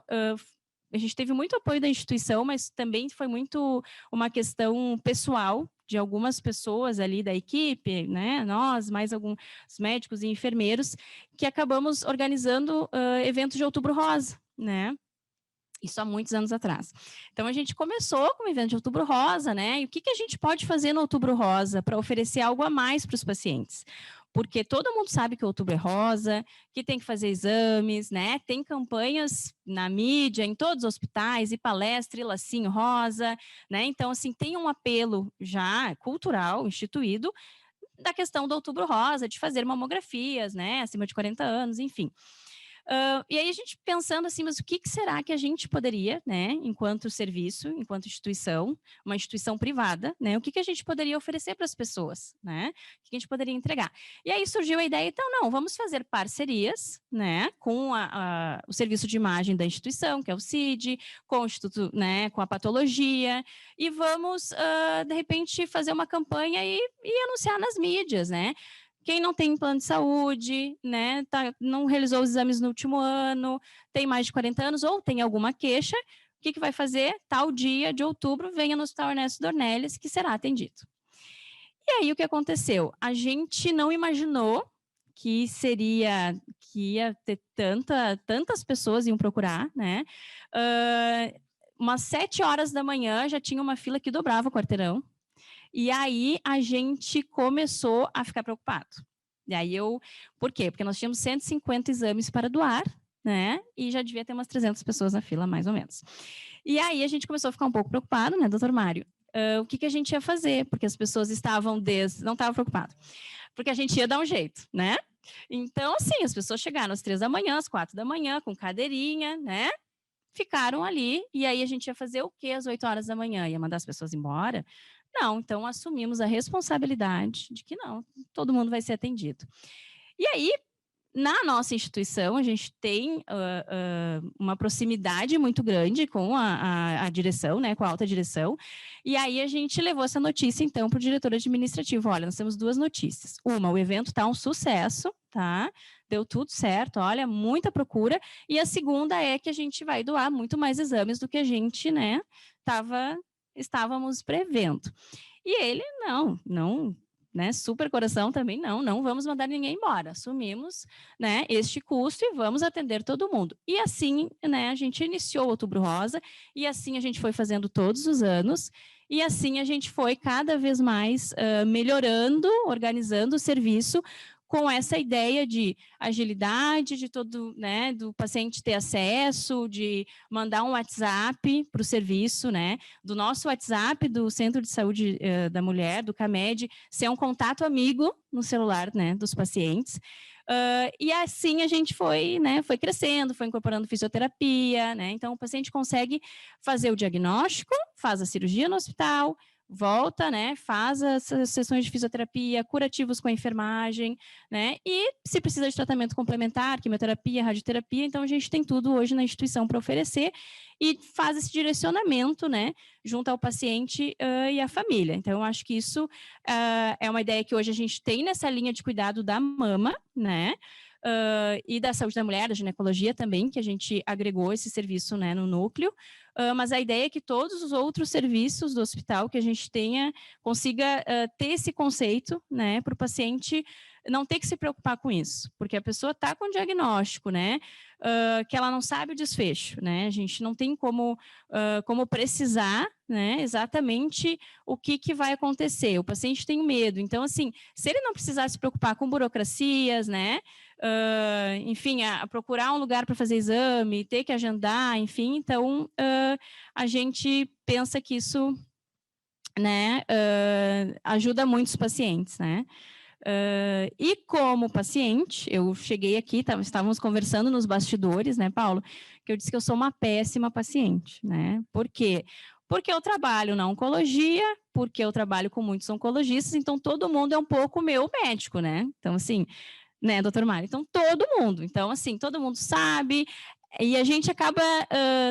Speaker 5: a gente teve muito apoio da instituição, mas também foi muito uma questão pessoal de algumas pessoas ali da equipe, né, nós, mais alguns médicos e enfermeiros, que acabamos organizando eventos de Outubro Rosa, né? Isso há muitos anos atrás. Então, a gente começou com o evento de Outubro Rosa, né? E o que a gente pode fazer no Outubro Rosa para oferecer algo a mais para os pacientes? Porque todo mundo sabe que o Outubro é rosa, que tem que fazer exames, né? Tem campanhas na mídia, em todos os hospitais, e palestra, e lacinho rosa, né? Então, assim, tem um apelo já cultural instituído da questão do Outubro Rosa, de fazer mamografias, né? Acima de 40 anos, enfim. E aí a gente pensando assim, mas o que será que a gente poderia, né, enquanto serviço, enquanto instituição, uma instituição privada, né, o que a gente poderia oferecer para as pessoas, né, o que a gente poderia entregar? E aí surgiu a ideia, então, não, vamos fazer parcerias, né, com o serviço de imagem da instituição, que é o CID, com o Instituto, né, com a patologia, e vamos, de repente, fazer uma campanha e anunciar nas mídias, né? Quem não tem plano de saúde, né, não realizou os exames no último ano, tem mais de 40 anos ou tem alguma queixa, o que vai fazer? Tal dia de outubro, venha no Hospital Ernesto Dornelles, que será atendido. E aí, o que aconteceu? A gente não imaginou que ia ter tantas pessoas iam procurar, né? Umas 7 horas da manhã já tinha uma fila que dobrava o quarteirão. E aí a gente começou a ficar preocupado. E aí por quê? Porque nós tínhamos 150 exames para doar, né? E já devia ter umas 300 pessoas na fila, mais ou menos. E aí a gente começou a ficar um pouco preocupado, né, doutor Mário? O que a gente ia fazer? Porque as pessoas não estavam preocupadas. Porque a gente ia dar um jeito, né? Então, assim, as pessoas chegaram às 3 da manhã, às 4 da manhã, com cadeirinha, né? Ficaram ali, e aí a gente ia fazer o quê às 8 horas da manhã? Ia mandar as pessoas embora? Não, então assumimos a responsabilidade de que não, todo mundo vai ser atendido. E aí, na nossa instituição, a gente tem uma proximidade muito grande com a direção, né, com a alta direção, e aí a gente levou essa notícia, então, para o diretor administrativo. Olha, nós temos 2 notícias. Uma, o evento está um sucesso, tá? Deu tudo certo, olha, muita procura. E a segunda é que a gente vai doar muito mais exames do que a gente, né, estávamos prevendo. E ele, não, né, super coração também, não vamos mandar ninguém embora, assumimos, né, este custo e vamos atender todo mundo. E assim, né, a gente iniciou o Outubro Rosa, e assim a gente foi fazendo todos os anos, e assim a gente foi cada vez mais melhorando, organizando o serviço, com essa ideia de agilidade, de todo, né, do paciente ter acesso, de mandar um WhatsApp para o serviço, né, do nosso WhatsApp, do Centro de Saúde da Mulher, do CAMED, ser um contato amigo no celular, né, dos pacientes. E assim a gente foi, né, foi crescendo, foi incorporando fisioterapia, né, então o paciente consegue fazer o diagnóstico, faz a cirurgia no hospital, volta, né, faz as sessões de fisioterapia, curativos com a enfermagem, né, e se precisa de tratamento complementar, quimioterapia, radioterapia, então a gente tem tudo hoje na instituição para oferecer e faz esse direcionamento, né, junto ao paciente e à família. Então, eu acho que isso é uma ideia que hoje a gente tem nessa linha de cuidado da mama, né, e da saúde da mulher, da ginecologia também, que a gente agregou esse serviço, né, no núcleo, mas a ideia é que todos os outros serviços do hospital que a gente tenha, consiga ter esse conceito, né, para o paciente não ter que se preocupar com isso, porque a pessoa está com diagnóstico, né, que ela não sabe o desfecho, né, a gente não tem como precisar, né, exatamente o que vai acontecer, o paciente tem medo, então, assim, se ele não precisar se preocupar com burocracias, né, enfim, a procurar um lugar para fazer exame, ter que agendar, enfim, então, a gente pensa que isso, né, ajuda muito os pacientes, né. E como paciente, eu cheguei aqui, estávamos conversando nos bastidores, né, Paulo, que eu disse que eu sou uma péssima paciente, né, por quê? Porque eu trabalho na oncologia, porque eu trabalho com muitos oncologistas, então todo mundo é um pouco meu médico, né, então assim, né, doutor Mário, então todo mundo, então assim, todo mundo sabe, e a gente acaba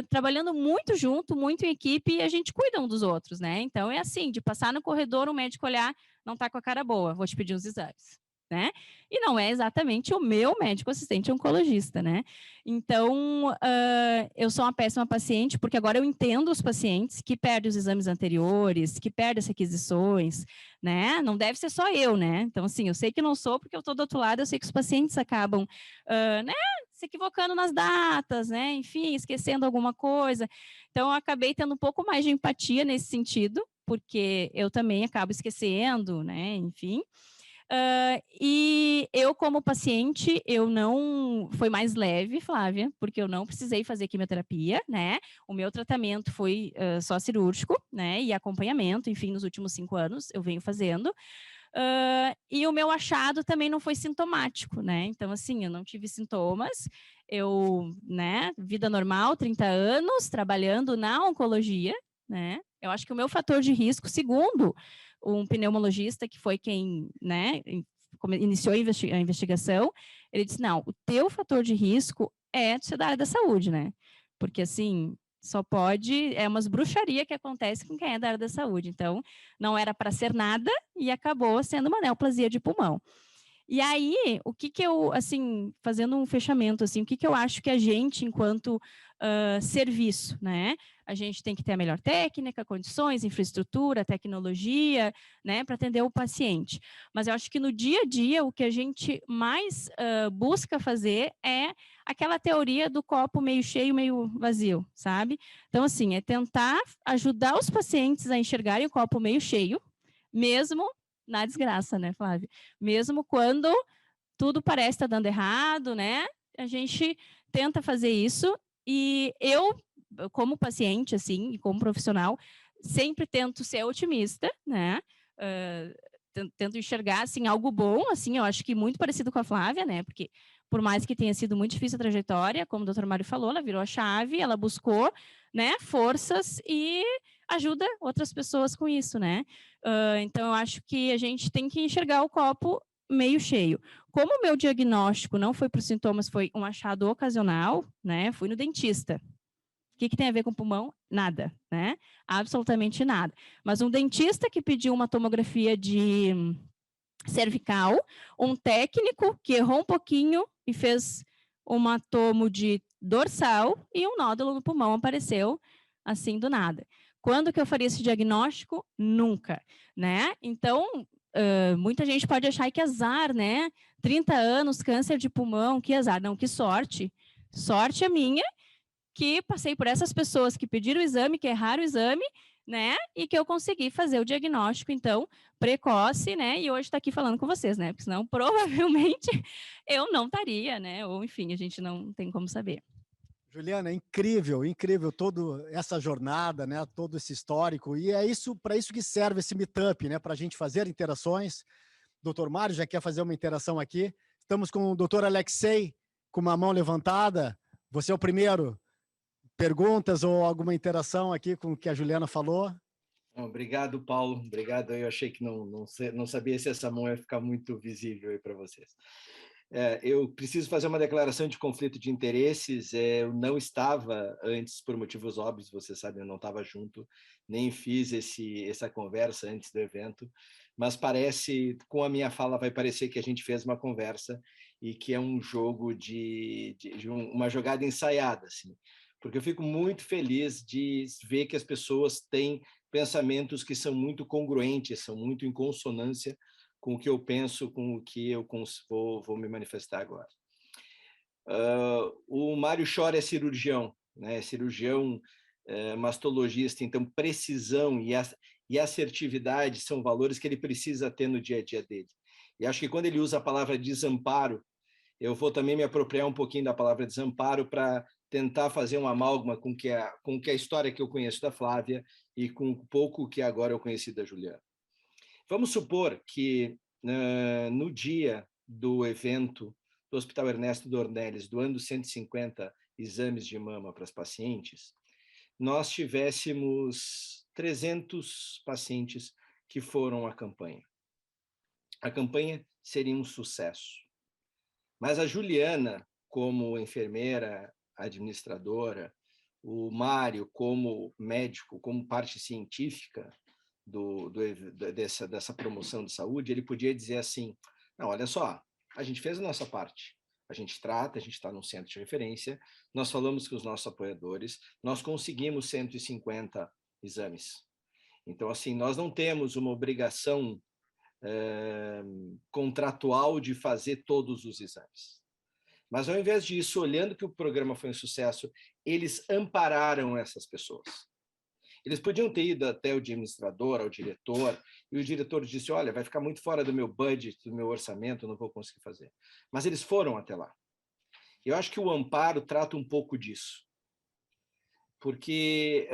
Speaker 5: trabalhando muito junto, muito em equipe, e a gente cuida um dos outros, né, então é assim, de passar no corredor, o médico olhar, não está com a cara boa, vou te pedir os exames, né? E não é exatamente o meu médico assistente oncologista, né? Então, eu sou uma péssima paciente, porque agora eu entendo os pacientes que perdem os exames anteriores, que perdem as requisições, né? Não deve ser só eu, né? Então, assim, eu sei que não sou, porque eu estou do outro lado, eu sei que os pacientes acabam, né? Se equivocando nas datas, né? Enfim, esquecendo alguma coisa. Então, eu acabei tendo um pouco mais de empatia nesse sentido, porque eu também acabo esquecendo, né, enfim. E eu, como paciente, foi mais leve, Flávia, porque eu não precisei fazer quimioterapia, né, o meu tratamento foi só cirúrgico, né, e acompanhamento, enfim, nos últimos 5 anos eu venho fazendo. E o meu achado também não foi sintomático, né, então, assim, eu não tive sintomas, né, vida normal, 30 anos, trabalhando na oncologia, né, eu acho que o meu fator de risco, segundo um pneumologista, que foi quem, né, iniciou a investigação, ele disse, não, o teu fator de risco é ser da área da saúde, né, porque, assim, só pode, é umas bruxaria que acontece com quem é da área da saúde, então, não era para ser nada e acabou sendo uma neoplasia de pulmão. E aí, o que eu, assim, fazendo um fechamento, assim, o que eu acho que a gente, enquanto serviço, né, a gente tem que ter a melhor técnica, condições, infraestrutura, tecnologia, né, para atender o paciente. Mas eu acho que no dia a dia, o que a gente mais busca fazer é aquela teoria do copo meio cheio, meio vazio, sabe? Então, assim, é tentar ajudar os pacientes a enxergarem o copo meio cheio, mesmo na desgraça, né, Flávia? Mesmo quando tudo parece estar dando errado, né? A gente tenta fazer isso e eu, como paciente, assim, e como profissional, sempre tento ser otimista, né? Tento enxergar, assim, algo bom, assim, eu acho que muito parecido com a Flávia, né? Porque por mais que tenha sido muito difícil a trajetória, como o Dr. Mário falou, ela virou a chave, ela buscou, né, forças e ajuda outras pessoas com isso, né? Então, eu acho que a gente tem que enxergar o copo meio cheio. Como o meu diagnóstico não foi para os sintomas, foi um achado ocasional, né? Fui no dentista. O que tem a ver com pulmão? Nada, né? Absolutamente nada. Mas um dentista que pediu uma tomografia de cervical, um técnico que errou um pouquinho e fez uma tomo de dorsal e um nódulo no pulmão apareceu assim do nada. Quando que eu faria esse diagnóstico? Nunca, né? Então, muita gente pode achar que azar, né? 30 anos, câncer de pulmão, que azar. Não, que sorte. Sorte a minha que passei por essas pessoas que pediram o exame, que erraram o exame, né? E que eu consegui fazer o diagnóstico, então, precoce, né? E hoje está aqui falando com vocês, né? Porque senão, provavelmente, eu não estaria, né? Ou, enfim, a gente não tem como saber.
Speaker 1: Juliana, é incrível, incrível toda essa jornada, né? Todo esse histórico. E é isso, para isso que serve esse meetup, né? Para a gente fazer interações. Dr. Mário já quer fazer uma interação aqui. Estamos com o Dr. Alexei com uma mão levantada. Você é o primeiro. Perguntas ou alguma interação aqui com o que a Juliana falou?
Speaker 3: Obrigado, Paulo. Obrigado. Eu achei que não sabia se essa mão ia ficar muito visível aí para vocês. Eu preciso fazer uma declaração de conflito de interesses. Eu não estava antes, por motivos óbvios, você sabe, eu não estava junto, nem fiz essa conversa antes do evento, mas parece, com a minha fala, vai parecer que a gente fez uma conversa e que é um jogo uma jogada ensaiada, assim. Porque eu fico muito feliz de ver que as pessoas têm pensamentos que são muito congruentes, são muito em consonância com o que eu penso, com o que eu vou me manifestar agora. O Mário Chora é cirurgião, né? Cirurgião, mastologista, então precisão e assertividade são valores que ele precisa ter no dia a dia dele. E acho que quando ele usa a palavra desamparo, eu vou também me apropriar um pouquinho da palavra desamparo para tentar fazer uma amálgama com a história que eu conheço da Flávia e com um pouco que agora eu conheci da Juliana. Vamos supor que no dia do evento do Hospital Ernesto Dornelles, doando 150 exames de mama para as pacientes, nós tivéssemos 300 pacientes que foram à campanha. A campanha seria um sucesso. Mas a Juliana, como enfermeira, administradora, o Mário, como médico, como parte científica dessa promoção de saúde, ele podia dizer assim, não, olha só, a gente fez a nossa parte, a gente trata, a gente está num centro de referência, nós falamos com os nossos apoiadores, nós conseguimos 150 exames. Então, assim, nós não temos uma obrigação contratual de fazer todos os exames. Mas, ao invés disso, olhando que o programa foi um sucesso, eles ampararam essas pessoas. Eles podiam ter ido até o administrador, ao diretor, e o diretor disse, olha, vai ficar muito fora do meu budget, do meu orçamento, não vou conseguir fazer. Mas eles foram até lá. Eu acho que o amparo trata um pouco disso. Porque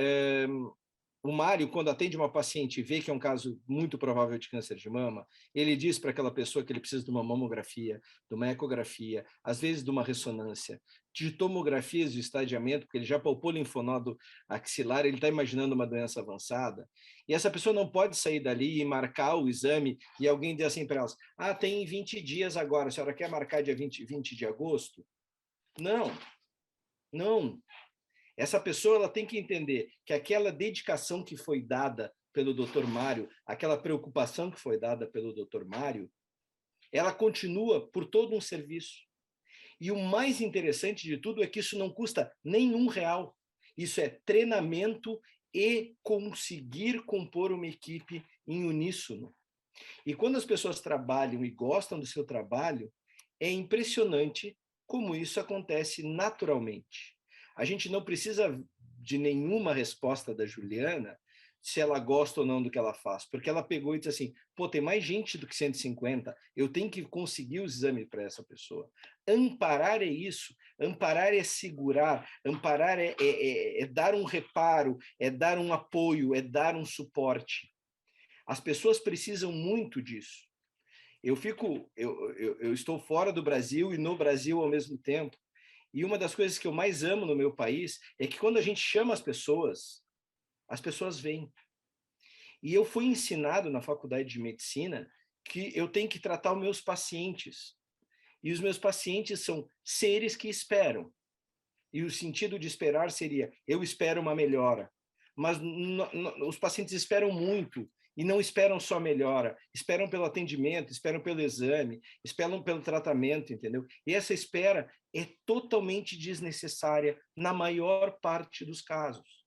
Speaker 3: o Mário, quando atende uma paciente e vê que é um caso muito provável de câncer de mama, ele diz para aquela pessoa que ele precisa de uma mamografia, de uma ecografia, às vezes de uma ressonância, de tomografias de estadiamento, porque ele já palpou linfonodo axilar, ele está imaginando uma doença avançada, e essa pessoa não pode sair dali e marcar o exame, e alguém diz assim para elas, tem 20 dias agora, a senhora quer marcar dia 20 de agosto? Não, não. Essa pessoa ela tem que entender que aquela dedicação que foi dada pelo Dr. Mário, aquela preocupação que foi dada pelo Dr. Mário, ela continua por todo um serviço. E o mais interessante de tudo é que isso não custa nenhum real. Isso é treinamento e conseguir compor uma equipe em uníssono. E quando as pessoas trabalham e gostam do seu trabalho, é impressionante como isso acontece naturalmente. A gente não precisa de nenhuma resposta da Juliana se ela gosta ou não do que ela faz, porque ela pegou e disse assim, pô, tem mais gente do que 150, eu tenho que conseguir os exames para essa pessoa. Amparar é isso, amparar é segurar, amparar é dar um reparo, é dar um apoio, é dar um suporte. As pessoas precisam muito disso. Eu estou fora do Brasil e no Brasil ao mesmo tempo, e uma das coisas que eu mais amo no meu país é que quando a gente chama as pessoas vêm. E eu fui ensinado na faculdade de medicina que eu tenho que tratar os meus pacientes. E os meus pacientes são seres que esperam. E o sentido de esperar seria, eu espero uma melhora. Mas os pacientes esperam muito, e não esperam só melhora, esperam pelo atendimento, esperam pelo exame, esperam pelo tratamento, entendeu? E essa espera é totalmente desnecessária na maior parte dos casos.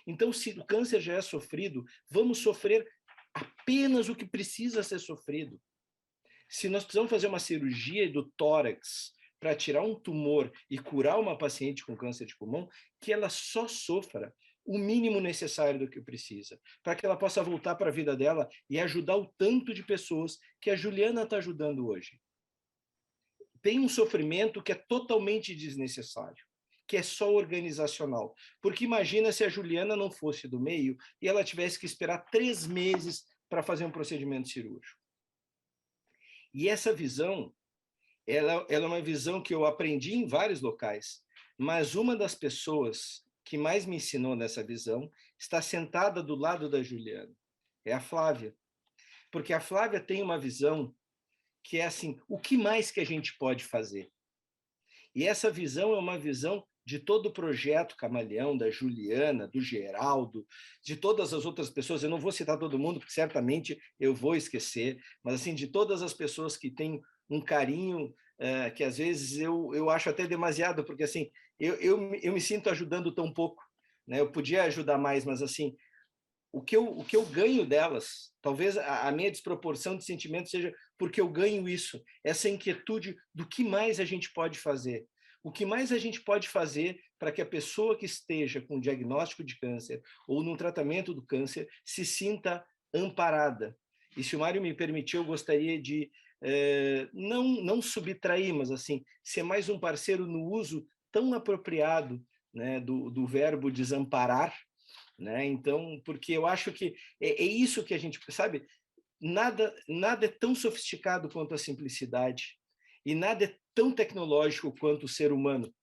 Speaker 3: Então, se o câncer já é sofrido, vamos sofrer apenas o que precisa ser sofrido. Se nós precisamos fazer uma cirurgia do tórax para tirar um tumor e curar uma paciente com câncer de pulmão, que ela só sofra o mínimo necessário do que precisa, para que ela possa voltar para a vida dela e ajudar o tanto de pessoas que a Juliana está ajudando hoje. Tem um sofrimento que é totalmente desnecessário, que é só organizacional. Porque imagina se a Juliana não fosse do meio e ela tivesse que esperar 3 meses para fazer um procedimento cirúrgico. E essa visão, ela é uma visão que eu aprendi em vários locais, mas uma das pessoas que mais me ensinou nessa visão está sentada do lado da Juliana. É a Flávia. Porque a Flávia tem uma visão que é assim, o que mais que a gente pode fazer? E essa visão é uma visão de todo o projeto Camaleão, da Juliana, do Geraldo, de todas as outras pessoas. Eu não vou citar todo mundo, porque certamente eu vou esquecer, mas assim, de todas as pessoas que têm um carinho que às vezes eu acho até demasiado, porque assim, eu me sinto ajudando tão pouco, né? Eu podia ajudar mais, mas assim, o que eu ganho delas, talvez a minha desproporção de sentimento seja porque eu ganho isso, essa inquietude do que mais a gente pode fazer. O que mais a gente pode fazer para que a pessoa que esteja com diagnóstico de câncer ou no tratamento do câncer se sinta amparada. E se o Mário me permitir, eu gostaria de não subtrair, mas assim, ser mais um parceiro no uso tão apropriado, né, do verbo desamparar, né? Então, porque eu acho que é isso que a gente sabe, nada é tão sofisticado quanto a simplicidade e nada é tão tecnológico quanto o ser humano,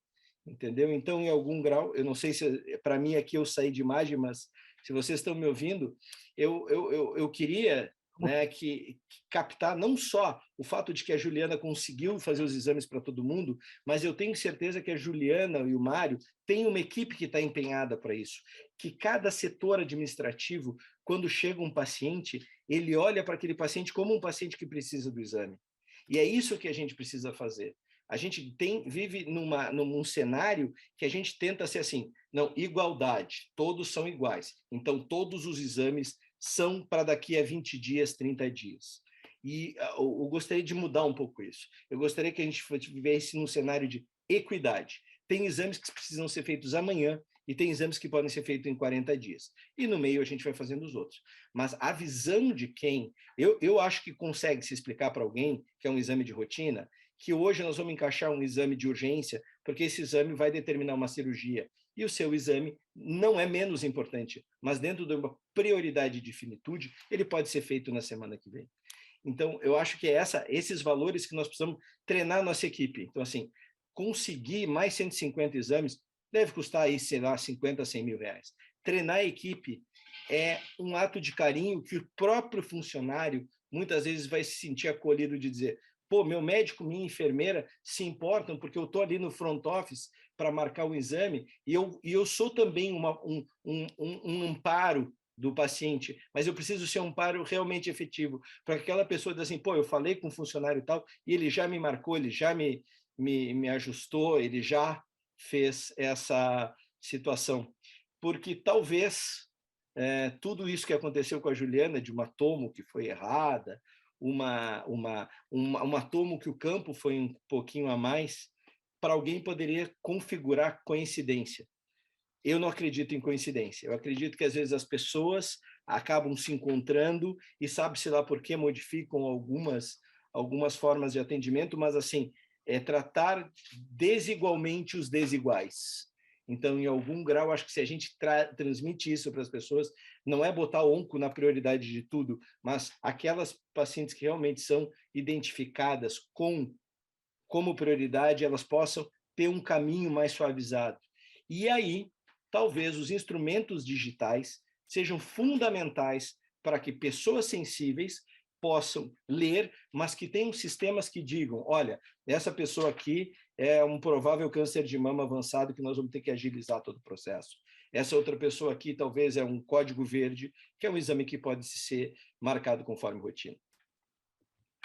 Speaker 3: entendeu? Então, em algum grau, eu não sei se para mim aqui eu saí de imagem, mas se vocês estão me ouvindo, eu queria, né, que captar não só o fato de que a Juliana conseguiu fazer os exames para todo mundo, mas eu tenho certeza que a Juliana e o Mário têm uma equipe que está empenhada para isso, que cada setor administrativo, quando chega um paciente, ele olha para aquele paciente como um paciente que precisa do exame. E é isso que a gente precisa fazer. A gente vive num cenário que a gente tenta ser assim, não, igualdade, todos são iguais. Então, todos os exames são para daqui a 20 dias, 30 dias. E eu gostaria de mudar um pouco isso. Eu gostaria que a gente vivesse num cenário de equidade. Tem exames que precisam ser feitos amanhã e tem exames que podem ser feitos em 40 dias. E no meio a gente vai fazendo os outros. Mas a visão de quem... Eu acho que consegue se explicar para alguém que é um exame de rotina, que hoje nós vamos encaixar um exame de urgência, porque esse exame vai determinar uma cirurgia. E o seu exame não é menos importante, mas dentro de uma prioridade de finitude, ele pode ser feito na semana que vem. Então, eu acho que é esses valores que nós precisamos treinar a nossa equipe. Então, assim, conseguir mais 150 exames deve custar aí, sei lá, 50, 100 mil reais. Treinar a equipe é um ato de carinho que o próprio funcionário muitas vezes vai se sentir acolhido de dizer, pô, meu médico, minha enfermeira se importam porque eu estou ali no front office para marcar o exame e eu sou também um amparo do paciente, mas eu preciso ser um amparo realmente efetivo, para que aquela pessoa diga assim, pô, eu falei com um funcionário e tal, e ele já me marcou, ele já me ajustou, ele já fez essa situação. Porque talvez tudo isso que aconteceu com a Juliana, de uma tomo que foi errada, uma tomo que o campo foi um pouquinho a mais, para alguém poderia configurar coincidência. Eu não acredito em coincidência. Eu acredito que, às vezes, as pessoas acabam se encontrando e sabe-se lá por que modificam algumas formas de atendimento, mas assim, é tratar desigualmente os desiguais. Então, em algum grau, acho que se a gente transmite isso para as pessoas, não é botar o onco na prioridade de tudo, mas aquelas pacientes que realmente são identificadas como prioridade, elas possam ter um caminho mais suavizado. E aí, talvez os instrumentos digitais sejam fundamentais para que pessoas sensíveis possam ler, mas que tenham sistemas que digam, olha, essa pessoa aqui é um provável câncer de mama avançado que nós vamos ter que agilizar todo o processo. Essa outra pessoa aqui talvez é um código verde, que é um exame que pode ser marcado conforme rotina.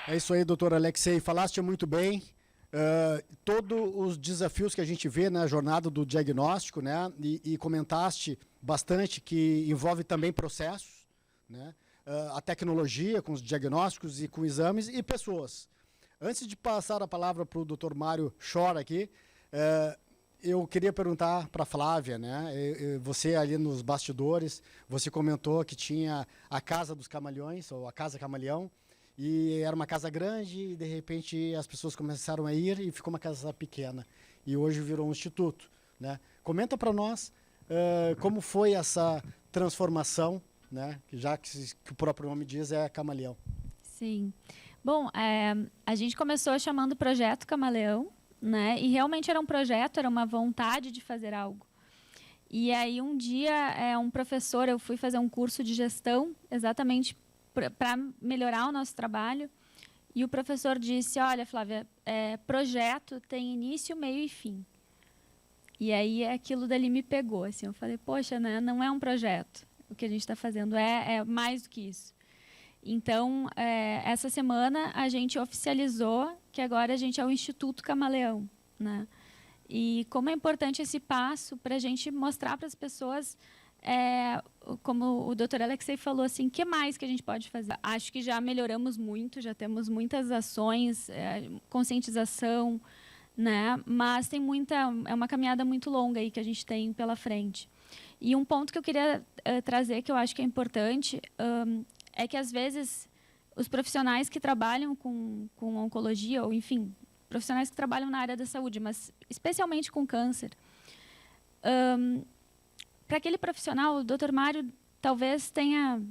Speaker 1: É isso aí, doutor Alexei, falaste muito bem. Todos os desafios que a gente vê na jornada do diagnóstico, né, e comentaste bastante que envolve também processos, né, a tecnologia com os diagnósticos e com exames e pessoas. Antes de passar a palavra para o doutor Mário Chora aqui, eu queria perguntar para a Flávia, né, você ali nos bastidores, você comentou que tinha a Casa dos Camaleões, ou a Casa Camaleão, e era uma casa grande e, de repente, as pessoas começaram a ir e ficou uma casa pequena. E hoje virou um instituto, né? Comenta para nós como foi essa transformação, né? Já que o próprio nome diz, é Camaleão.
Speaker 2: Sim. Bom, a gente começou chamando Projeto Camaleão, né? E realmente era um projeto, era uma vontade de fazer algo. E aí, um dia, um professor, eu fui fazer um curso de gestão, exatamente para melhorar o nosso trabalho, e o professor disse, olha, Flávia, projeto tem início, meio e fim. E aí aquilo dali me pegou, assim, eu falei, poxa, né, não é um projeto, o que a gente está fazendo é mais do que isso. Então, essa semana a gente oficializou que agora a gente é o Instituto Camaleão, né? E como é importante esse passo para a gente mostrar para as pessoas, como o doutor Alexei falou, assim, o que mais que a gente pode fazer? Acho que já melhoramos muito, já temos muitas ações, conscientização, né? Mas tem é uma caminhada muito longa aí que a gente tem pela frente. E um ponto que eu queria trazer, que eu acho que é importante, é que, às vezes, os profissionais que trabalham com oncologia, ou, enfim, profissionais que trabalham na área da saúde, mas especialmente com câncer, para aquele profissional, o Dr. Mário talvez tenha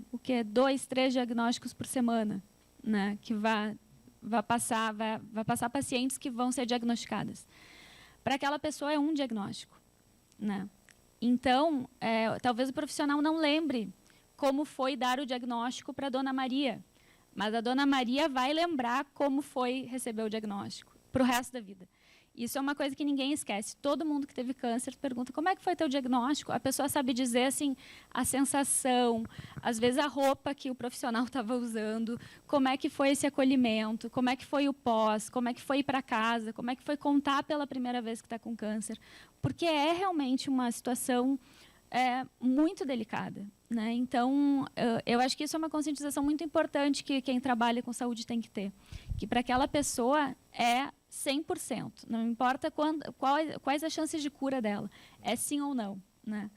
Speaker 2: 2, 3 diagnósticos por semana, né, que vai passar pacientes que vão ser diagnosticadas. Para aquela pessoa é um diagnóstico, né? Então, talvez o profissional não lembre como foi dar o diagnóstico para a Dona Maria, mas a Dona Maria vai lembrar como foi receber o diagnóstico para o resto da vida. Isso é uma coisa que ninguém esquece. Todo mundo que teve câncer pergunta como é que foi teu diagnóstico. A pessoa sabe dizer assim, a sensação, às vezes a roupa que o profissional estava usando, como é que foi esse acolhimento, como é que foi o pós, como é que foi ir para casa, como é que foi contar pela primeira vez que está com câncer. Porque é realmente uma situação muito delicada, né? Então, eu acho que isso é uma conscientização muito importante que quem trabalha com saúde tem que ter. Que para aquela pessoa é 100%. Não importa quais as chances de cura dela. É sim ou não, né?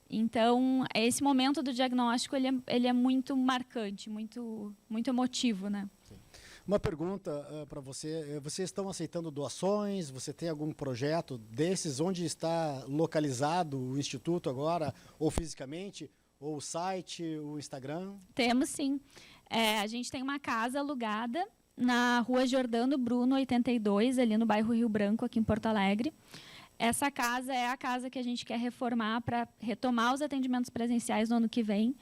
Speaker 2: Então, esse momento do diagnóstico ele é muito marcante, muito emotivo, né?
Speaker 1: Uma pergunta para você. Vocês estão aceitando doações? Você tem algum projeto desses? Onde está localizado o Instituto agora? Ou fisicamente? Ou o site, o Instagram?
Speaker 2: Temos, sim. A gente tem uma casa alugada na Rua Jordano Bruno, 82, ali no bairro Rio Branco, aqui em Porto Alegre. Essa casa é a casa que a gente quer reformar para retomar os atendimentos presenciais no ano que vem,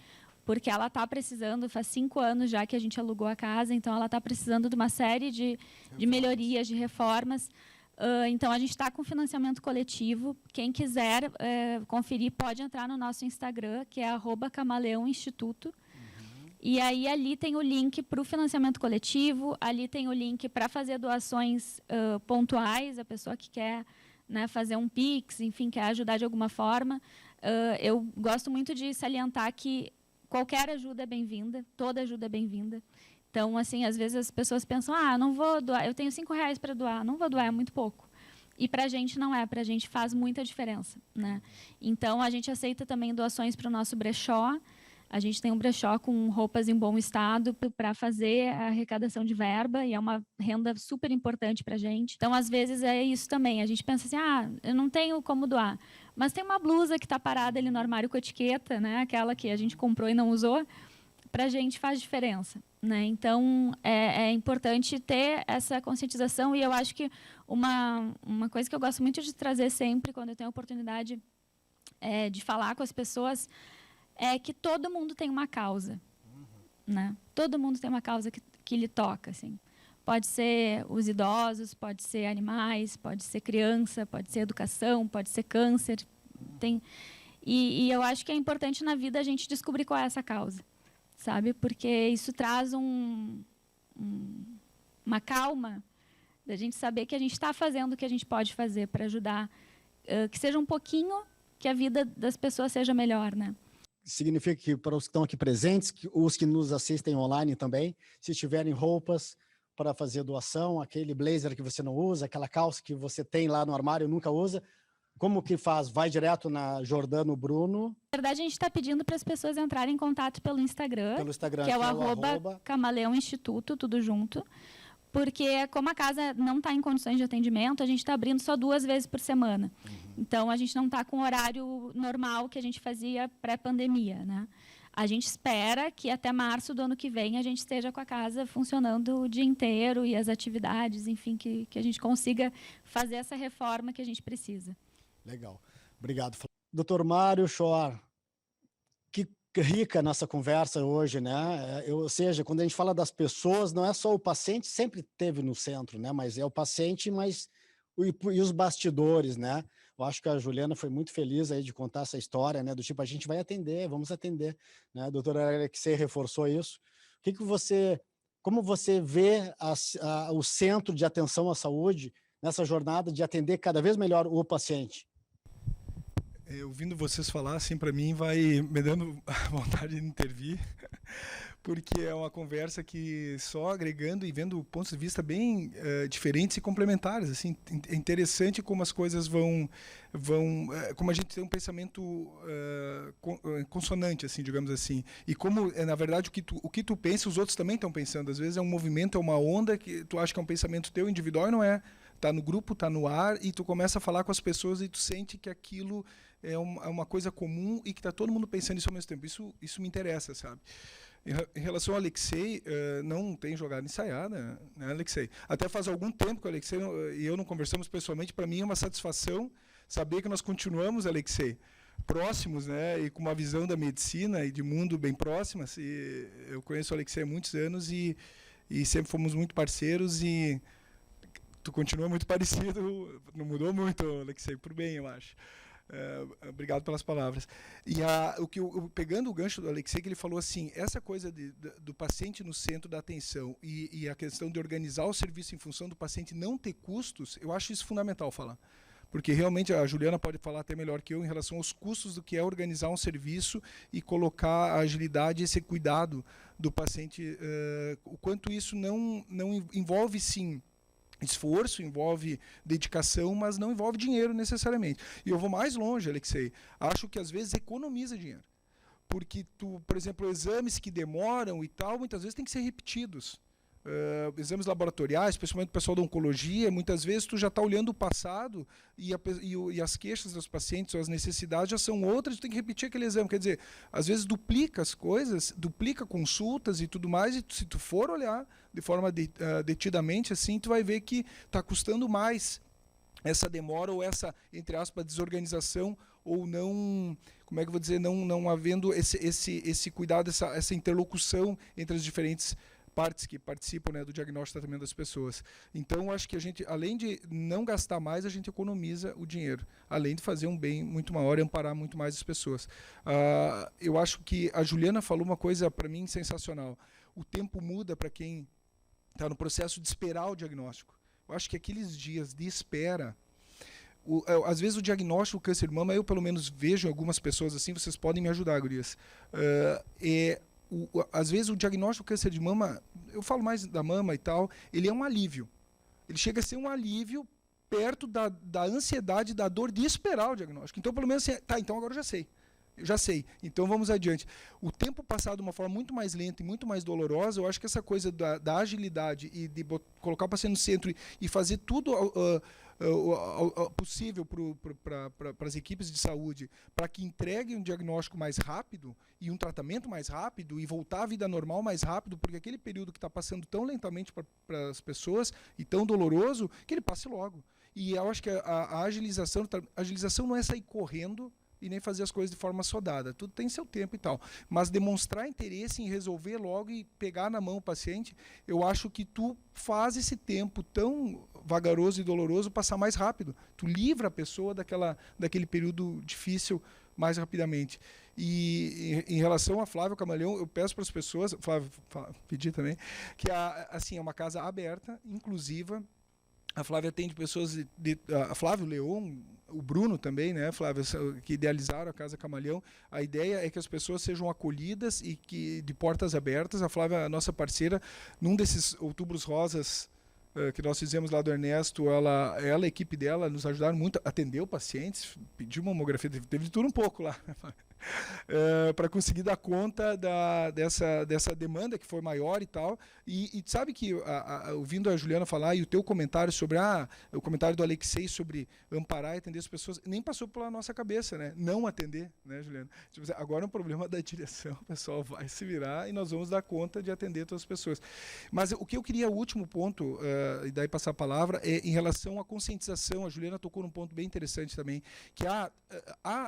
Speaker 2: porque ela está precisando, faz 5 anos já que a gente alugou a casa, então ela está precisando de uma série de melhorias, de reformas. Então, a gente está com financiamento coletivo. Quem quiser conferir, pode entrar no nosso Instagram, que é @camaleãoinstituto. E aí, ali tem o link para o financiamento coletivo, ali tem o link para fazer doações pontuais, a pessoa que quer, né, fazer um Pix, enfim, quer ajudar de alguma forma. Eu gosto muito de salientar que qualquer ajuda é bem-vinda, toda ajuda é bem-vinda. Então, assim, às vezes as pessoas pensam, não vou doar, eu tenho R$5 para doar, não vou doar, é muito pouco. E para a gente não é, para a gente faz muita diferença, né? Então, a gente aceita também doações para o nosso brechó, A gente tem um brechó com roupas em bom estado para fazer a arrecadação de verba, e é uma renda super importante para a gente. Então, às vezes, é isso também. A gente pensa assim, eu não tenho como doar, mas tem uma blusa que está parada ali no armário com etiqueta, né? Aquela que a gente comprou e não usou, para a gente faz diferença, né? Então, é importante ter essa conscientização, e eu acho que uma coisa que eu gosto muito de trazer sempre, quando eu tenho a oportunidade de falar com as pessoas, é que todo mundo tem uma causa, né? Todo mundo tem uma causa que lhe toca, assim. Pode ser os idosos, pode ser animais, pode ser criança, pode ser educação, pode ser câncer. E eu acho que é importante na vida a gente descobrir qual é essa causa, sabe? Porque isso traz uma calma da gente saber que a gente está fazendo o que a gente pode fazer para ajudar, que seja um pouquinho, que a vida das pessoas seja melhor, né?
Speaker 1: Significa que, para os que estão aqui presentes, os que nos assistem online também, se tiverem roupas para fazer doação, aquele blazer que você não usa, aquela calça que você tem lá no armário e nunca usa, como que faz? Vai direto na Jordano Bruno?
Speaker 2: Na verdade, a gente está pedindo para as pessoas entrarem em contato pelo Instagram,
Speaker 1: que
Speaker 2: é o @Camaleão Instituto, tudo junto. Porque, como a casa não está em condições de atendimento, a gente está abrindo só 2 vezes por semana. Então, a gente não está com o horário normal que a gente fazia pré-pandemia, né? A gente espera que até março do ano que vem a gente esteja com a casa funcionando o dia inteiro e as atividades, enfim, que a gente consiga fazer essa reforma que a gente precisa.
Speaker 1: Legal. Obrigado. Dr. Mário Schor, que rica nossa conversa hoje, né? Ou seja, quando a gente fala das pessoas, não é só o paciente, sempre teve no centro, né? Mas é o paciente, e os bastidores, né? Eu acho que a Juliana foi muito feliz aí de contar essa história, né? Do tipo, a gente vai atender, vamos atender, né? A doutora Alexei reforçou isso. Como você vê o centro de atenção à saúde nessa jornada de atender cada vez melhor o paciente?
Speaker 4: Ouvindo vocês falar, assim, para mim vai me dando vontade de intervir, porque é uma conversa que só agregando e vendo pontos de vista bem diferentes e complementares, assim, é interessante como as coisas vão como a gente tem um pensamento consonante, assim, digamos assim, e como, na verdade, o que tu pensa, os outros também estão pensando, às vezes é um movimento, é uma onda que tu acha que é um pensamento teu individual e não é, tá no grupo, tá no ar, e tu começa a falar com as pessoas e tu sente que aquilo é uma coisa comum e que está todo mundo pensando nisso ao mesmo tempo. Isso me interessa, sabe? Em relação ao Alexei, não tem jogada ensaiada, né, Alexei? Até faz algum tempo que o Alexei e eu não conversamos pessoalmente. Para mim é uma satisfação saber que nós continuamos, Alexei, próximos, né? E com uma visão da medicina e de mundo bem próxima. Eu conheço o Alexei há muitos anos e sempre fomos muito parceiros e tu continua muito parecido, não mudou muito, Alexei, por bem, eu acho. Obrigado pelas palavras. E pegando o gancho do Alexei, que ele falou assim, essa coisa do paciente no centro da atenção e a questão de organizar o serviço em função do paciente não ter custos, eu acho isso fundamental falar. Porque realmente a Juliana pode falar até melhor que eu em relação aos custos do que é organizar um serviço e colocar a agilidade e esse cuidado do paciente, o quanto isso não envolve, sim, esforço, envolve dedicação, mas não envolve dinheiro necessariamente. E eu vou mais longe, Alexei. Acho que às vezes economiza dinheiro. Porque por exemplo, exames que demoram e tal, muitas vezes têm que ser repetidos. Exames laboratoriais, especialmente o pessoal da oncologia, muitas vezes tu já está olhando o passado e as queixas dos pacientes ou as necessidades já são outras, tu tem que repetir aquele exame. Quer dizer, às vezes duplica as coisas, duplica consultas e tudo mais, e se tu for olhar de forma detidamente, assim, tu vai ver que está custando mais essa demora ou essa, entre aspas, desorganização ou não, como é que eu vou dizer, não havendo esse cuidado, essa interlocução entre as diferentes partes que participam, né, do diagnóstico e tratamento das pessoas. Então, acho que a gente, além de não gastar mais, a gente economiza o dinheiro, além de fazer um bem muito maior e amparar muito mais as pessoas. Eu acho que a Juliana falou uma coisa, para mim, sensacional. O tempo muda para quem está no processo de esperar o diagnóstico. Eu acho que aqueles dias de espera, às vezes o diagnóstico do câncer de mama, eu pelo menos vejo algumas pessoas assim, vocês podem me ajudar, gurias, às vezes o diagnóstico do câncer de mama, eu falo mais da mama e tal, ele é um alívio. Ele chega a ser um alívio perto da ansiedade, da dor de esperar o diagnóstico. Então, pelo menos, assim, tá, então agora eu já sei. Eu já sei, então vamos adiante. O tempo passado de uma forma muito mais lenta e muito mais dolorosa, eu acho que essa coisa da agilidade e de colocar o paciente no centro e fazer tudo possível para as equipes de saúde, para que entreguem um diagnóstico mais rápido e um tratamento mais rápido e voltar à vida normal mais rápido, porque aquele período que está passando tão lentamente para as pessoas e tão doloroso, que ele passe logo. E eu acho que a agilização não é sair correndo e nem fazer as coisas de forma sodada. Tudo tem seu tempo e tal. Mas demonstrar interesse em resolver logo e pegar na mão o paciente, eu acho que tu faz esse tempo tão vagaroso e doloroso passar mais rápido. Tu livra a pessoa daquele período difícil mais rapidamente. E em relação a Flávio Camaleão, eu peço para as pessoas, Flávio, pedi também, que assim, é uma casa aberta, inclusiva. A Flávia atende pessoas a Flávio Leon, o Bruno também, né, Flávio, que idealizaram a Casa Camaleão. A ideia é que as pessoas sejam acolhidas e que de portas abertas. A Flávia, a nossa parceira, num desses Outubros Rosas que nós fizemos lá do Ernesto, ela e a equipe dela nos ajudaram muito, atendeu pacientes, pediu mamografia, teve de tudo um pouco lá. Para conseguir dar conta dessa demanda que foi maior e tal. E sabe que, ouvindo a Juliana falar, e o teu comentário sobre, o comentário do Alexei sobre amparar e atender as pessoas, nem passou pela nossa cabeça, né? Não atender, né, Juliana? Tipo, agora é um problema da direção, o pessoal vai se virar e nós vamos dar conta de atender todas as pessoas. Mas o que eu queria, o último ponto, e daí passar a palavra, é em relação à conscientização. A Juliana tocou num ponto bem interessante também, que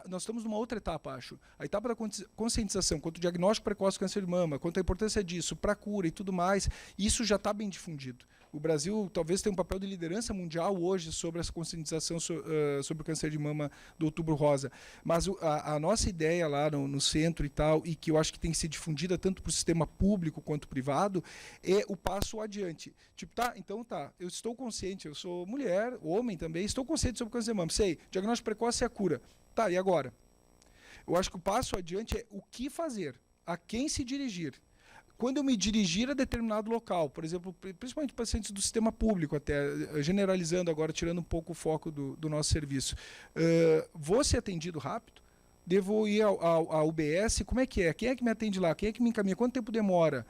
Speaker 4: nós estamos numa outra etapa, acho. A etapa da conscientização, quanto ao diagnóstico precoce do câncer de mama, quanto à importância disso, para a cura e tudo mais, isso já está bem difundido. O Brasil talvez tenha um papel de liderança mundial hoje sobre essa conscientização sobre o câncer de mama do Outubro Rosa. Mas a nossa ideia lá no centro e tal, e que eu acho que tem que ser difundida tanto para o sistema público quanto privado, é o passo adiante. Tipo, eu estou consciente, eu sou mulher, homem também, estou consciente sobre o câncer de mama, sei, diagnóstico precoce é a cura. Tá, e agora? Eu acho que o passo adiante é o que fazer, a quem se dirigir. Quando eu me dirigir a determinado local, por exemplo, principalmente pacientes do sistema público, até generalizando agora, tirando um pouco o foco do nosso serviço, vou ser atendido rápido? Devo ir à UBS? Como é que é? Quem é que me atende lá? Quem é que me encaminha? Quanto tempo demora?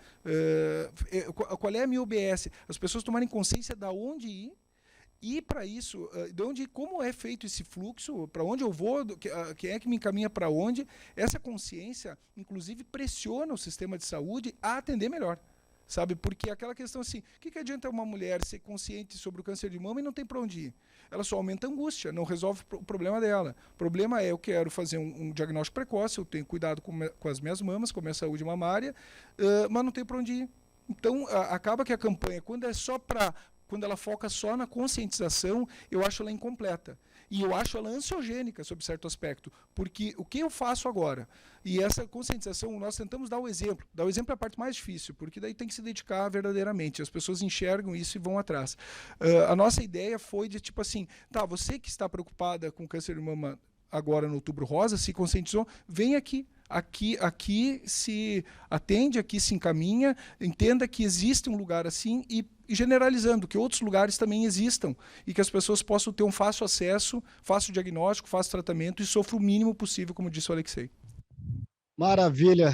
Speaker 4: Qual é a minha UBS? As pessoas tomarem consciência de onde ir. E para isso, como é feito esse fluxo, para onde eu vou, quem é que me encaminha para onde, essa consciência, inclusive, pressiona o sistema de saúde a atender melhor. Sabe? Porque aquela questão assim, o que adianta uma mulher ser consciente sobre o câncer de mama e não tem para onde ir? Ela só aumenta a angústia, não resolve o problema dela. O problema é, eu quero fazer um diagnóstico precoce, eu tenho cuidado com as minhas mamas, com a minha saúde mamária, mas não tenho para onde ir. Então, acaba que a campanha, quando ela foca só na conscientização, eu acho ela incompleta. E eu acho ela ansiogênica, sob certo aspecto. Porque o que eu faço agora? E essa conscientização, nós tentamos dar o exemplo. Dar o exemplo é a parte mais difícil, porque daí tem que se dedicar verdadeiramente. As pessoas enxergam isso e vão atrás. A nossa ideia foi de, tipo assim, você que está preocupada com câncer de mama agora no Outubro Rosa, se conscientizou, vem aqui. Aqui se atende, aqui se encaminha, entenda que existe um lugar assim e generalizando, que outros lugares também existam e que as pessoas possam ter um fácil acesso, fácil diagnóstico, fácil tratamento e sofra o mínimo possível, como disse o Alexei.
Speaker 1: Maravilha,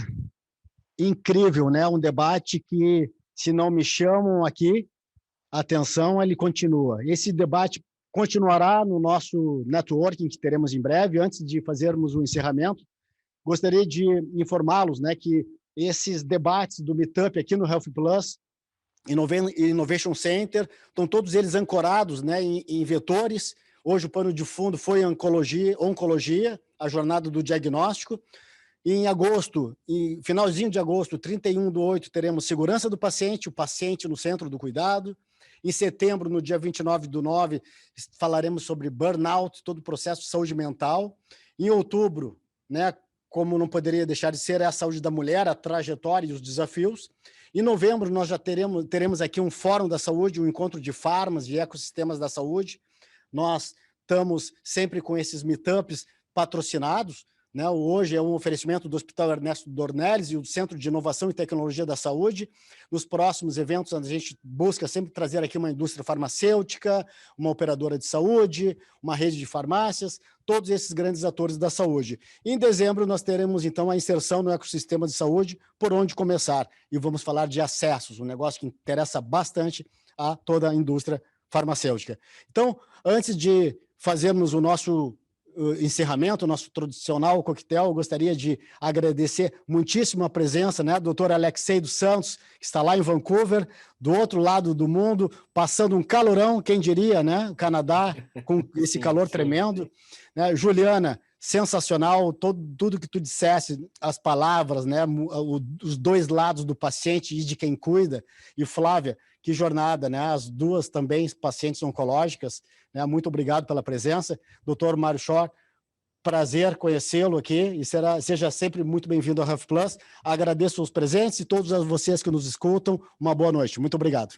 Speaker 1: incrível, né? Um debate que, se não me chamam aqui, atenção, ele continua. Esse debate continuará no nosso networking que teremos em breve. Antes de fazermos o encerramento, gostaria de informá-los, né, que esses debates do Meetup aqui no Health Plus, Innovation Center, estão todos eles ancorados, né, em vetores. Hoje o pano de fundo foi oncologia, a jornada do diagnóstico. E em agosto, finalzinho de agosto, 31/8, teremos segurança do paciente, o paciente no centro do cuidado. Em setembro, no dia 29/9, falaremos sobre burnout, todo o processo de saúde mental. Em outubro, né, como não poderia deixar de ser, é a saúde da mulher, a trajetória e os desafios. Em novembro, nós já teremos aqui um Fórum da Saúde, um encontro de farmas e ecossistemas da saúde. Nós estamos sempre com esses meetups patrocinados, né? Hoje é um oferecimento do Hospital Ernesto Dornelles e do Centro de Inovação e Tecnologia da Saúde. Nos próximos eventos, a gente busca sempre trazer aqui uma indústria farmacêutica, uma operadora de saúde, uma rede de farmácias, todos esses grandes atores da saúde. Em dezembro, nós teremos, então, a inserção no ecossistema de saúde, por onde começar. E vamos falar de acessos, um negócio que interessa bastante a toda a indústria farmacêutica. Então, antes de fazermos o nosso encerramento, o nosso tradicional coquetel, eu gostaria de agradecer muitíssimo a presença, né, do Dr. Alexei dos Santos, que está lá em Vancouver, do outro lado do mundo, passando um calorão, quem diria, né, o Canadá, com esse calor tremendo, né, Juliana, sensacional, tudo que tu dissesse, as palavras, né, os dois lados do paciente e de quem cuida, e Flávia, que jornada, né, as duas também pacientes oncológicas, né, muito obrigado pela presença. Dr. Mário Shor, prazer conhecê-lo aqui e seja sempre muito bem-vindo ao HealthPlus. Agradeço os presentes e todos vocês que nos escutam. Uma boa noite. Muito obrigado.